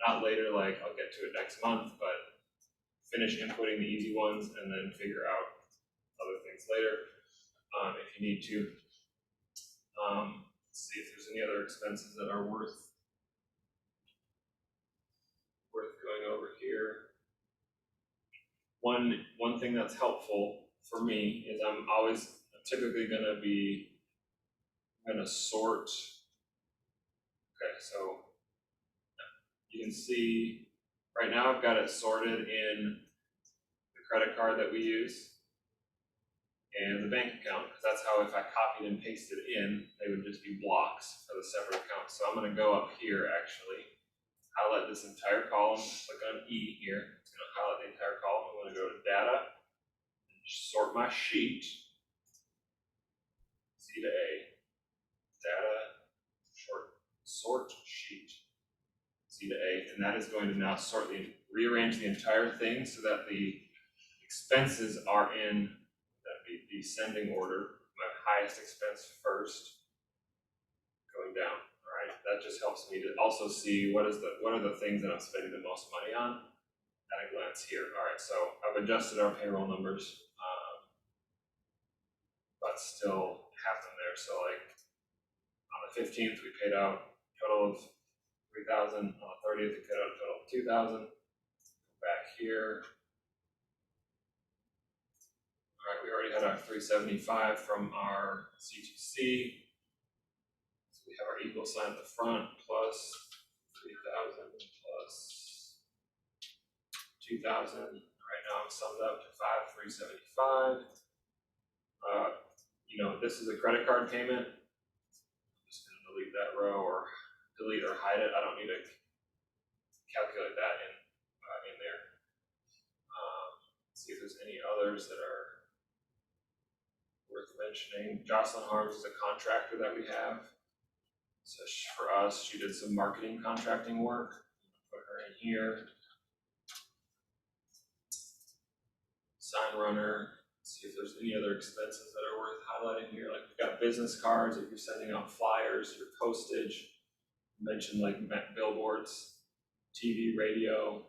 Not later, like I'll get to it next month, but finish inputting the easy ones and then figure out other things later if you need to. Let's see if there's any other expenses that are worth going over here. One thing that's helpful for me is I'm typically going to sort. Okay, so you can see right now I've got it sorted in the credit card that we use and the bank account, because that's how if I copied and pasted in, they would just be blocks for the separate accounts. So I'm going to go up here actually, highlight this entire column, click on E here. It's going to highlight the entire column. I'm going to go to data, and sort my sheet. sort sheet, C to A, and that is going to now rearrange the entire thing so that the expenses are in the descending order. My highest expense first, going down. All right, that just helps me to also see what are the things that I'm spending the most money on at a glance here. All right, so I've adjusted our payroll numbers, but still have them there. So like on the 15th, we paid out a total of 3,000. On the 30th, we paid out a total of 2,000. Back here. All right, we already had our 375 from our C2C. So we have our equal sign at the front, plus 3,000 plus 2,000. Right now I'm summed up to 5,375. This is a credit card payment. I'm just gonna delete that row or delete or hide it. I don't need to calculate that in there. See if there's any others that are worth mentioning. Jocelyn Harms is a contractor that we have. So for us, she did some marketing contracting work. Put her in here. Sign runner. See if there's any other expenses that are worth highlighting here. Like we've got business cards, if you're sending out flyers, your postage. Mentioned like billboards, TV, radio,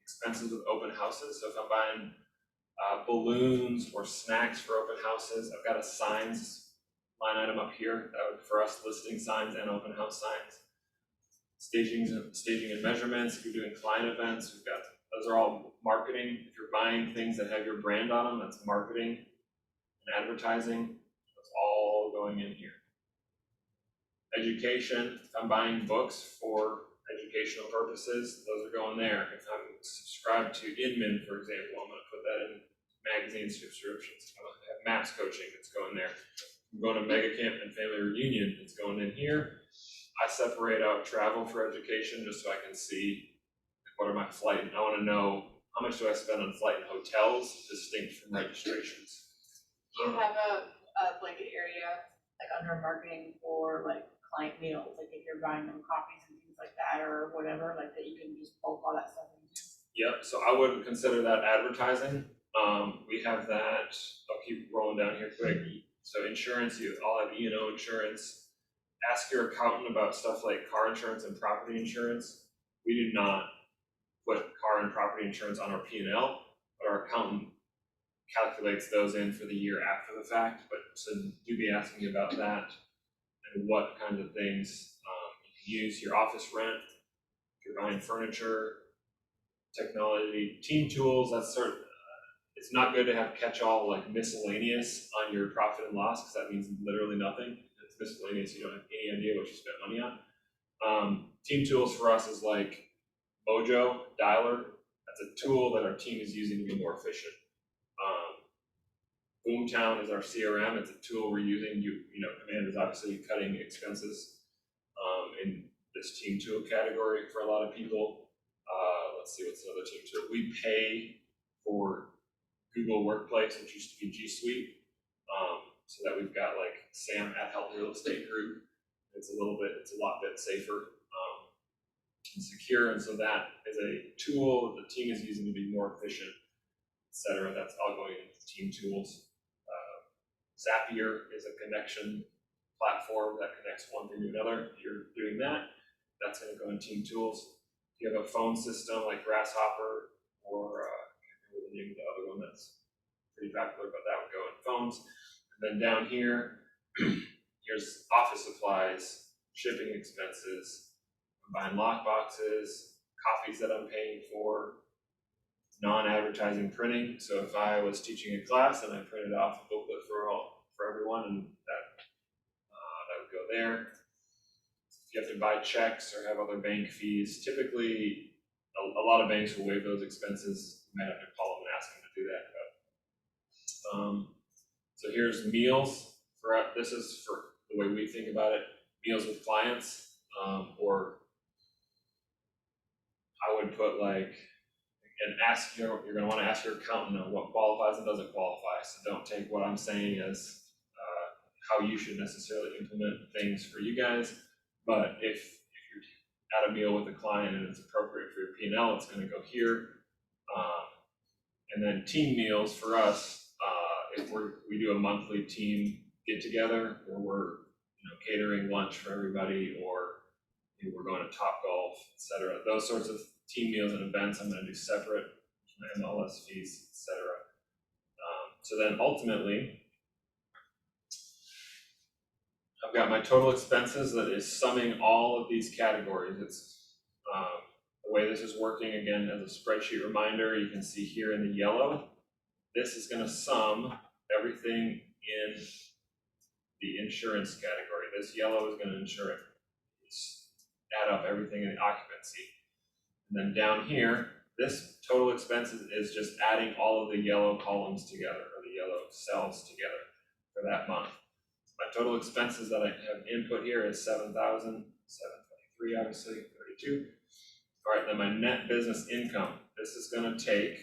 expenses with open houses. So if I'm buying balloons or snacks for open houses, I've got a signs line item up here that would for us listing signs and open house signs. Staging and measurements. If you're doing client events, we've got those are all marketing. If you're buying things that have your brand on them, that's marketing and advertising. That's all going in here. Education. If I'm buying books for educational purposes, those are going there. If I'm subscribed to Inman, for example, I'm going to put that in magazine subscriptions. I'm going to have maps coaching that's going there. I'm going to Mega Camp and Family Reunion that's going in here. I separate out travel for education just so I can see what are my flight. I want to know how much do I spend on flight and hotels distinct from registrations. Do you have a blanket area like under marketing for like client meals, like if you're buying them coffees and things like that or whatever, like that you can just bulk all that stuff into? Yep, so I wouldn't consider that advertising. We have that, I'll keep rolling down here quick. So insurance, I'll have E&O insurance. Ask your accountant about stuff like car insurance and property insurance. We do not put car and property insurance on our P&L, but our accountant calculates those in for the year after the fact. But so do be asking about that and what kinds of things you can use. Your office rent, if you're buying furniture, technology, team tools. That's it's not good to have catch-all like miscellaneous on your profit and loss because that means literally nothing. It's miscellaneous. You don't have any idea what you spent money on. Team tools for us is like Mojo, Dialer. That's a tool that our team is using to be more efficient. Boomtown is our CRM. It's a tool we're using. Command is obviously cutting expenses in this team tool category for a lot of people. Let's see, what's another team tool? We pay for Google Workplace, which used to be G Suite, so that we've got like Sam at Health Real Estate Group. It's a lot bit safer and secure, and so that is a tool that the team is using to be more efficient, etc. That's all going into team tools. Zapier is a connection platform that connects one thing to another. If you're doing that, that's going to go in team tools. If you have a phone system like Grasshopper or I can't remember the name of the other one that's pretty popular, but that would go in phones. And then down here, here's office supplies, shipping expenses, I'm buying lock boxes, copies that I'm paying for, non-advertising printing. So if I was teaching a class and I printed off a booklet for everyone, and that would go there. If you have to buy checks or have other bank fees, typically a lot of banks will waive those expenses. You might have to call them and ask them to do that. But, so here's meals. This is for the way we think about it. Meals with clients, or I would put like, and you're going to want to ask your accountant on what qualifies and doesn't qualify. So don't take what I'm saying as how you should necessarily implement things for you guys. But if you're at a meal with a client and it's appropriate for your P&L, it's gonna go here. And then team meals for us, if we do a monthly team get together where we're, catering lunch for everybody, or we're going to Top Golf, et cetera. Those sorts of team meals and events I'm gonna do separate, my MLS fees, et cetera. So then ultimately, I've got my total expenses that is summing all of these categories. It's the way this is working, again, as a spreadsheet reminder, you can see here in the yellow, this is gonna sum everything in the insurance category. This yellow is gonna add up everything in the occupancy. And then down here, this total expenses is just adding all of the yellow columns together, or the yellow cells together for that month. My total expenses that I have input here is $7,723, obviously, 32. All right, then my net business income. This is gonna take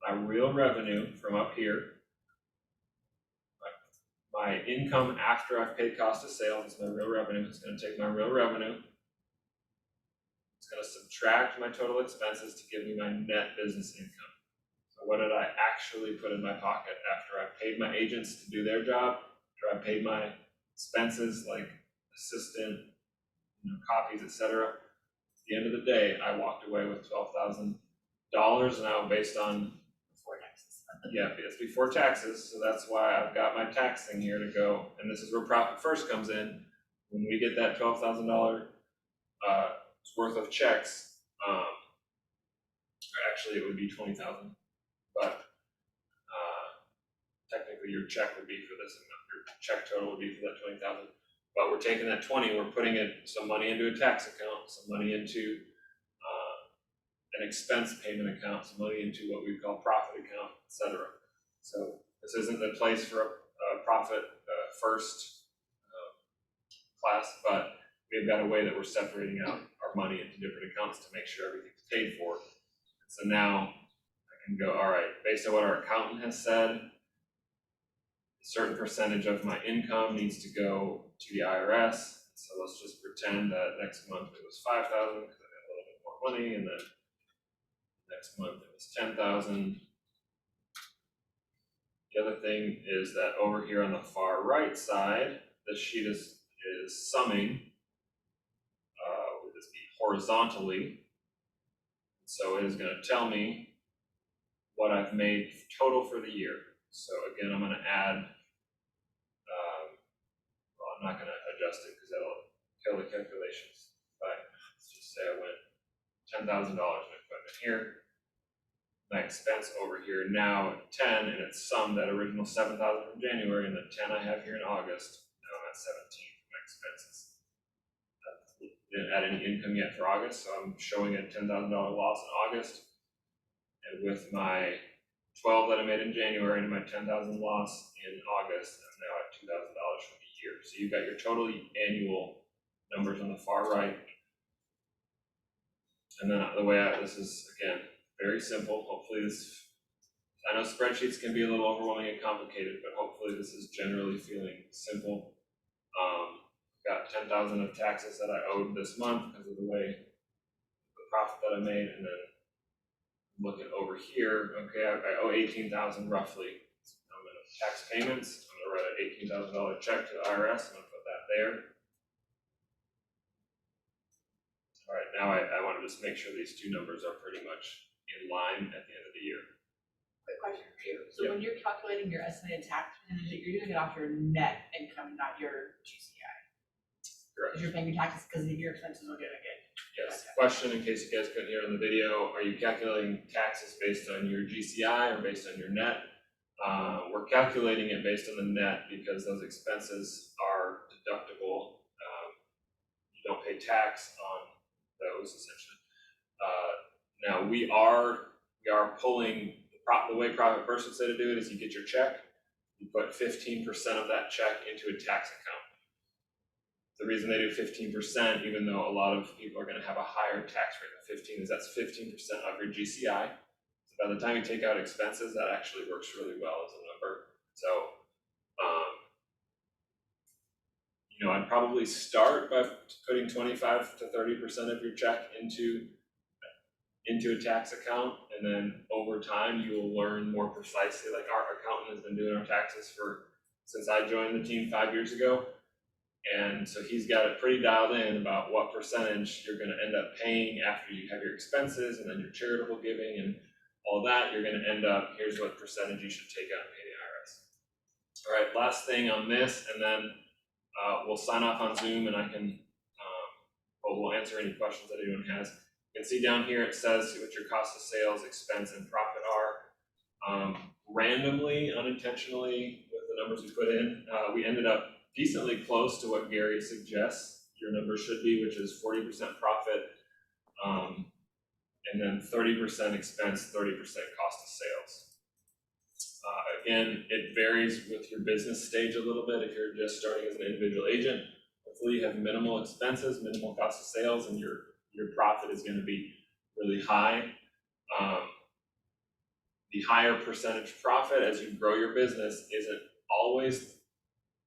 my real revenue from up here. My income after I've paid cost of sales is my real revenue. It's gonna take my real revenue. It's gonna subtract my total expenses to give me my net business income. So what did I actually put in my pocket after I paid my agents to do their job, after I paid my expenses like assistant, copies, etc. At the end of the day, I walked away with $12,000 now based on, Before taxes. yeah, it's before taxes, so that's why I've got my tax thing here to go, and this is where profit first comes in. When we get that $12,000 worth of checks, or actually it would be 20,000, but technically your check would be for this amount, your check total would be for that 20,000. But we're taking that 20, we're putting some money into a tax account, some money into an expense payment account, some money into what we call profit account, etc. So this isn't the place for a profit first class, but we've got a way that we're separating out our money into different accounts to make sure everything's paid for. So now I can go, all right, based on what our accountant has said, a certain percentage of my income needs to go to the IRS. So let's just pretend that next month it was 5,000 because I got a little bit more money, and then next month it was 10,000. The other thing is that over here on the far right side, the sheet is summing, would this be horizontally? So it is going to tell me what I've made total for the year. So again, I'm going to add, well, I'm not going to adjust it because that'll kill the calculations. But let's just say I went $10,000 in equipment here. My expense over here now at 10, and it's summed that original 7,000 from January, and the 10 I have here in August. Now I'm at 17 for my expenses. Didn't add any income yet for August, so I'm showing a $10,000 loss in August. And with my 12 that I made in January and my 10,000 loss in August, I'm now at $2,000 for the year. So you've got your total annual numbers on the far right. And then the way this is, again, very simple. Hopefully I know spreadsheets can be a little overwhelming and complicated, but hopefully this is generally feeling simple. Got 10,000 of taxes that I owed this month because of the profit that I made, and then looking over here, okay, I owe 18,000 roughly. I'm gonna tax payments. I'm gonna write an $18,000 check to the IRS. I'm gonna put that there. All right, now I want to just make sure these two numbers are pretty much in line at the end of the year. Quick question for you. So when you're calculating your estimated tax percentage, you're doing it off your net income, not your GCI. Correct. Because you're paying your taxes because your expenses are gonna get. Yes. Question, in case you guys couldn't hear on the video, are you calculating taxes based on your GCI or based on your net? We're calculating it based on the net because those expenses are deductible. You don't pay tax on those essentially. Now we are pulling the way Profit First would say to do it is you get your check, you put 15% of that check into a tax account. The reason they do 15%, even though a lot of people are going to have a higher tax rate of 15, is that's 15% of your GCI. So by the time you take out expenses, that actually works really well as a number. So you know, I'd probably start by putting 25 to 30% of your check into a tax account, and then over time you will learn more precisely. Like our accountant has been doing our taxes since I joined the team 5 years ago, and so he's got it pretty dialed in about what percentage you're going to end up paying after you have your expenses and then your charitable giving and all that. You're going to end up, here's what percentage you should take out and pay the IRS. All right, last thing on this, and then we'll sign off on Zoom, and I can, we'll answer any questions that anyone has. You can see down here it says what your cost of sales, expense, and profit are. Randomly, unintentionally, with the numbers we put in, we ended up decently close to what Gary suggests your number should be, which is 40% profit, and then 30% expense, 30% cost of sales. Again, it varies with your business stage a little bit. If you're just starting as an individual agent, hopefully you have minimal expenses, minimal cost of sales, and your profit is going to be really high. The higher percentage profit as you grow your business isn't always,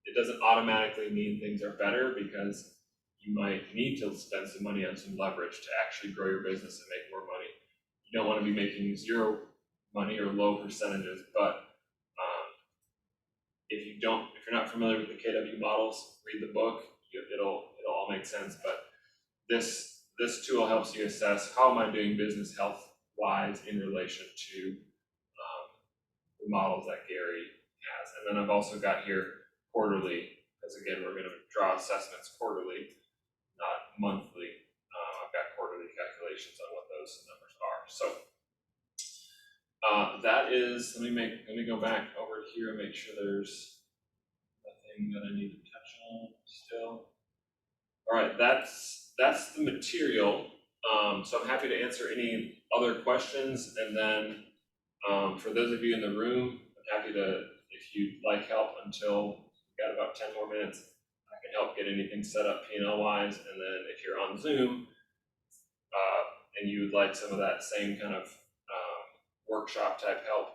it doesn't automatically mean things are better, because you might need to spend some money on some leverage to actually grow your business and make more money. You don't want to be making zero money or low percentages, but if you're not familiar with the KW models, read the book. It'll all make sense. But this tool helps you assess, how am I doing business health wise in relation to the models that Gary has. And then I've also got here quarterly, because again, we're going to draw assessments quarterly, not monthly. I've got quarterly calculations on what those numbers are. So that is, let me go back over here and make sure there's nothing that I need to touch on still. All right, that's the material. So I'm happy to answer any other questions, and then for those of you in the room, I'm happy to, if you'd like help until we've got about 10 more minutes, I can help get anything set up P&L wise. And then if you're on Zoom and you would like some of that same kind of workshop type help,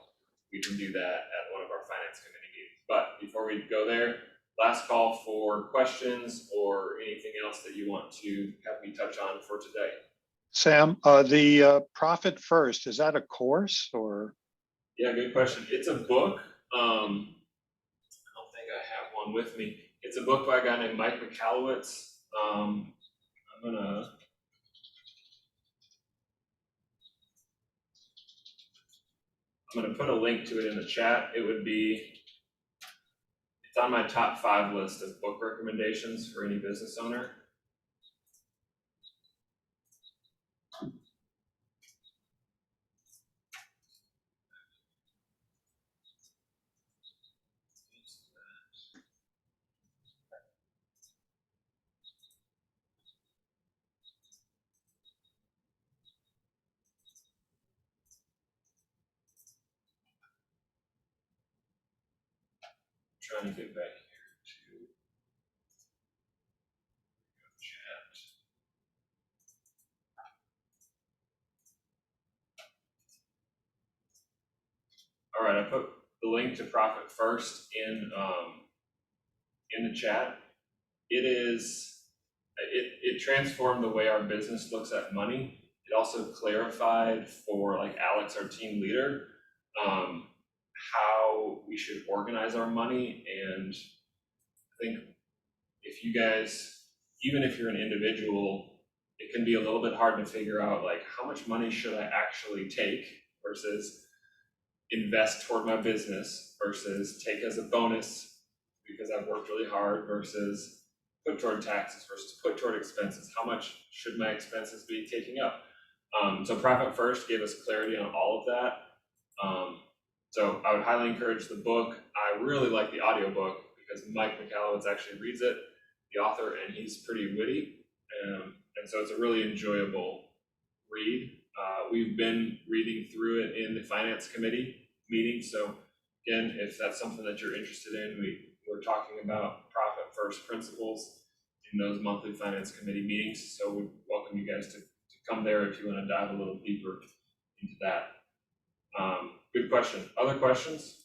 we can do that at one of our finance committee meetings. But before we go there, last call for questions or anything else that you want to have me touch on for today. Sam, the Profit First, is that a course or? Yeah, good question. It's a book. I don't think I have one with me. It's a book by a guy named Mike Michalowicz. I'm gonna put a link to it in the chat. It's on my top 5 list of book recommendations for any business owner. Trying to get back here to chat. All right, I put the link to Profit First in the chat. It transformed the way our business looks at money. It also clarified for like Alex, our team leader, how we should organize our money. And I think if you guys, even if you're an individual, it can be a little bit hard to figure out like how much money should I actually take versus invest toward my business versus take as a bonus because I've worked really hard versus put toward taxes versus put toward expenses. How much should my expenses be taking up? So Profit First gave us clarity on all of that. So I would highly encourage the book. I really like the audiobook because Mike Michalowicz actually reads it, the author, and he's pretty witty. And so it's a really enjoyable read. We've been reading through it in the finance committee meeting. So again, if that's something that you're interested in, we're talking about Profit First principles in those monthly finance committee meetings. So we welcome you guys to come there if you want to dive a little deeper into that. Good question. Other questions?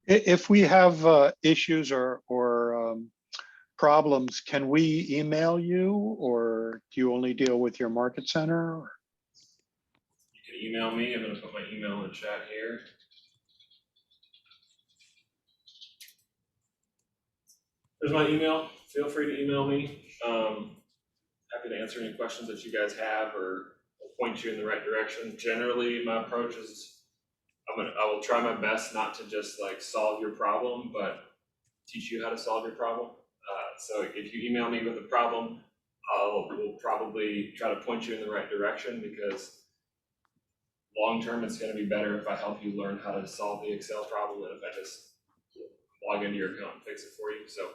If we have issues or problems, can we email you, or do you only deal with your market center? You can email me. I'm gonna put my email in the chat here. There's my email. Feel free to email me. Happy to answer any questions that you guys have or point you in the right direction. Generally, my approach is I will try my best not to just like solve your problem, but teach you how to solve your problem. So if you email me with a problem, we'll probably try to point you in the right direction, because long term it's going to be better if I help you learn how to solve the Excel problem than if I just log into your account and fix it for you. So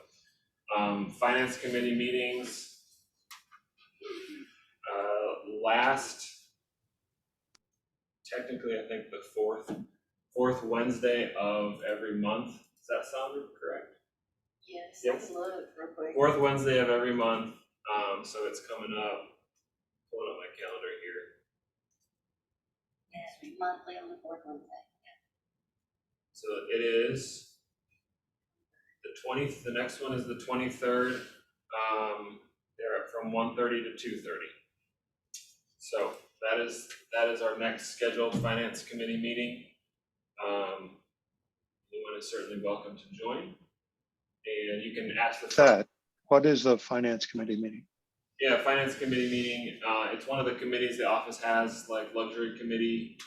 finance committee meetings, technically I think the fourth Wednesday of every month. Does that sound correct? Yes, Yep. let's look real quick. Fourth Wednesday of every month. So it's coming up. Pulling up my calendar here. Yes, monthly on the fourth Wednesday. So it is the next one is the 23rd. They're from 1:30 to 2:30. So that is our next scheduled finance committee meeting. Anyone is certainly welcome to join, and you can ask the What is the finance committee meeting? Yeah, finance committee meeting. It's one of the committees the office has, like luxury committee,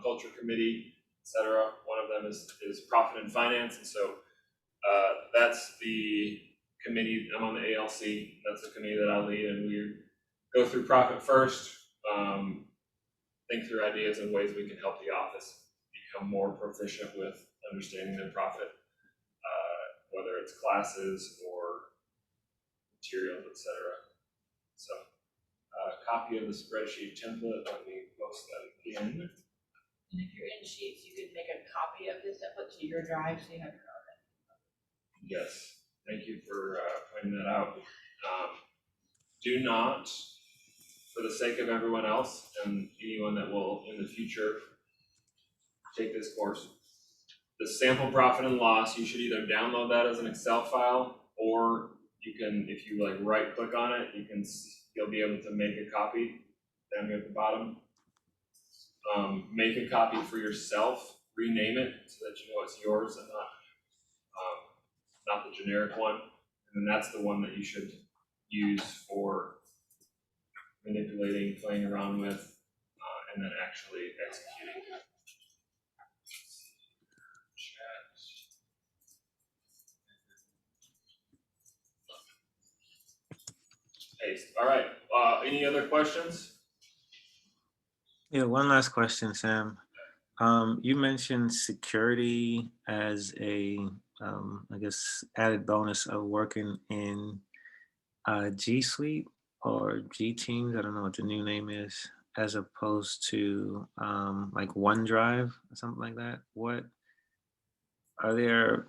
culture committee, etc. One of them is profit and finance, and so that's the committee. I'm on the ALC. That's the committee that I lead, and we go through profit first, think through ideas and ways we can help the office become more proficient with understanding their profit, whether it's classes or materials, etc. So, copy of the spreadsheet template. Let me post that again. And if you're in Sheets, you can make a copy of this template to your drive, so you have your own. Yes, thank you for pointing that out. Do not, for the sake of everyone else and anyone that will in the future take this course, the sample profit and loss, you should either download that as an Excel file, or you can, if you like right click on it, you'll be able to make a copy down here at the bottom. Make a copy for yourself, rename it so that you know it's yours and not the generic one. And then that's the one that you should use for manipulating, playing around with, and then actually executing. Paste. All right. Any other questions? Yeah, one last question, Sam. You mentioned security as a, I guess, added bonus of working in G Suite or G Teams. I don't know what the new name is, as opposed to like OneDrive or something like that. What are there?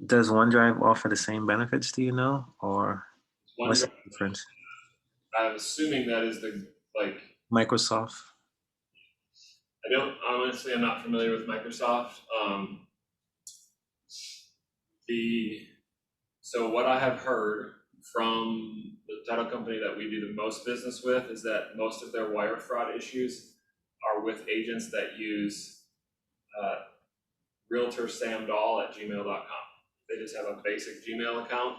Does OneDrive offer the same benefits? Do you know, or what's the difference? I'm assuming that is Microsoft. I'm not familiar with Microsoft. So what I have heard from the title company that we do the most business with is that most of their wire fraud issues are with agents that use realtorsamdahl@gmail.com. They just have a basic Gmail account,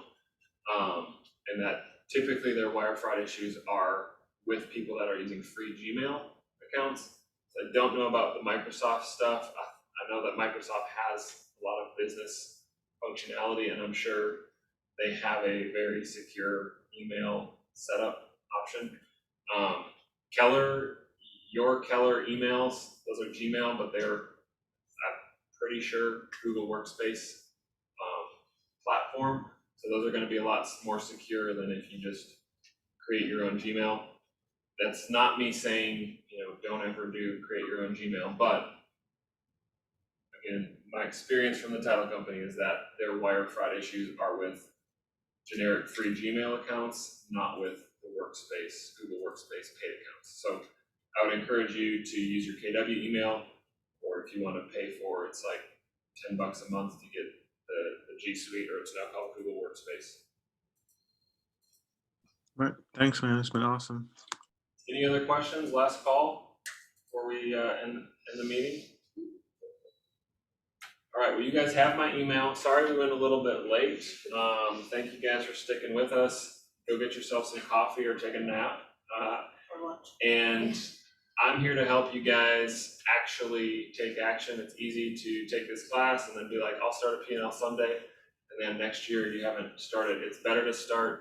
and that typically their wire fraud issues are with people that are using free Gmail accounts. So I don't know about the Microsoft stuff. I know that Microsoft has a lot of business functionality, and I'm sure they have a very secure email setup option. Your Keller emails, those are Gmail, but they're, I'm pretty sure, Google Workspace platform. So those are going to be a lot more secure than if you just create your own Gmail. That's not me saying, don't ever create your own Gmail, but again, my experience from the title company is that their wire fraud issues are with generic free Gmail accounts, not with the Workspace, Google Workspace paid accounts. So I would encourage you to use your KW email, or if you want to pay for, it's like $10 a month to get the G Suite, or it's now called Google Workspace. Right. Thanks, man. It's been awesome. Any other questions? Last call before we end the meeting? All right, well, you guys have my email. Sorry we went a little bit late. Thank you guys for sticking with us. Go get yourself some coffee or take a nap. For lunch. And I'm here to help you guys actually take action. It's easy to take this class and then be like, I'll start a P&L Sunday. And then next year you haven't started. It's better to start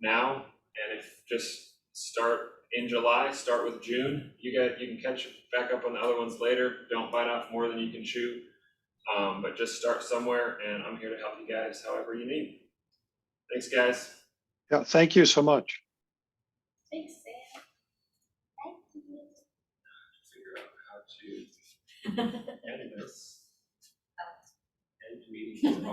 now. And if just start in July, start with June. You can catch back up on the other ones later. Don't bite off more than you can chew. But just start somewhere, and I'm here to help you guys however you need. Thanks, guys. Yeah, thank you so much. Thanks, Sam. Thank you. Figure out how to end this. End meeting.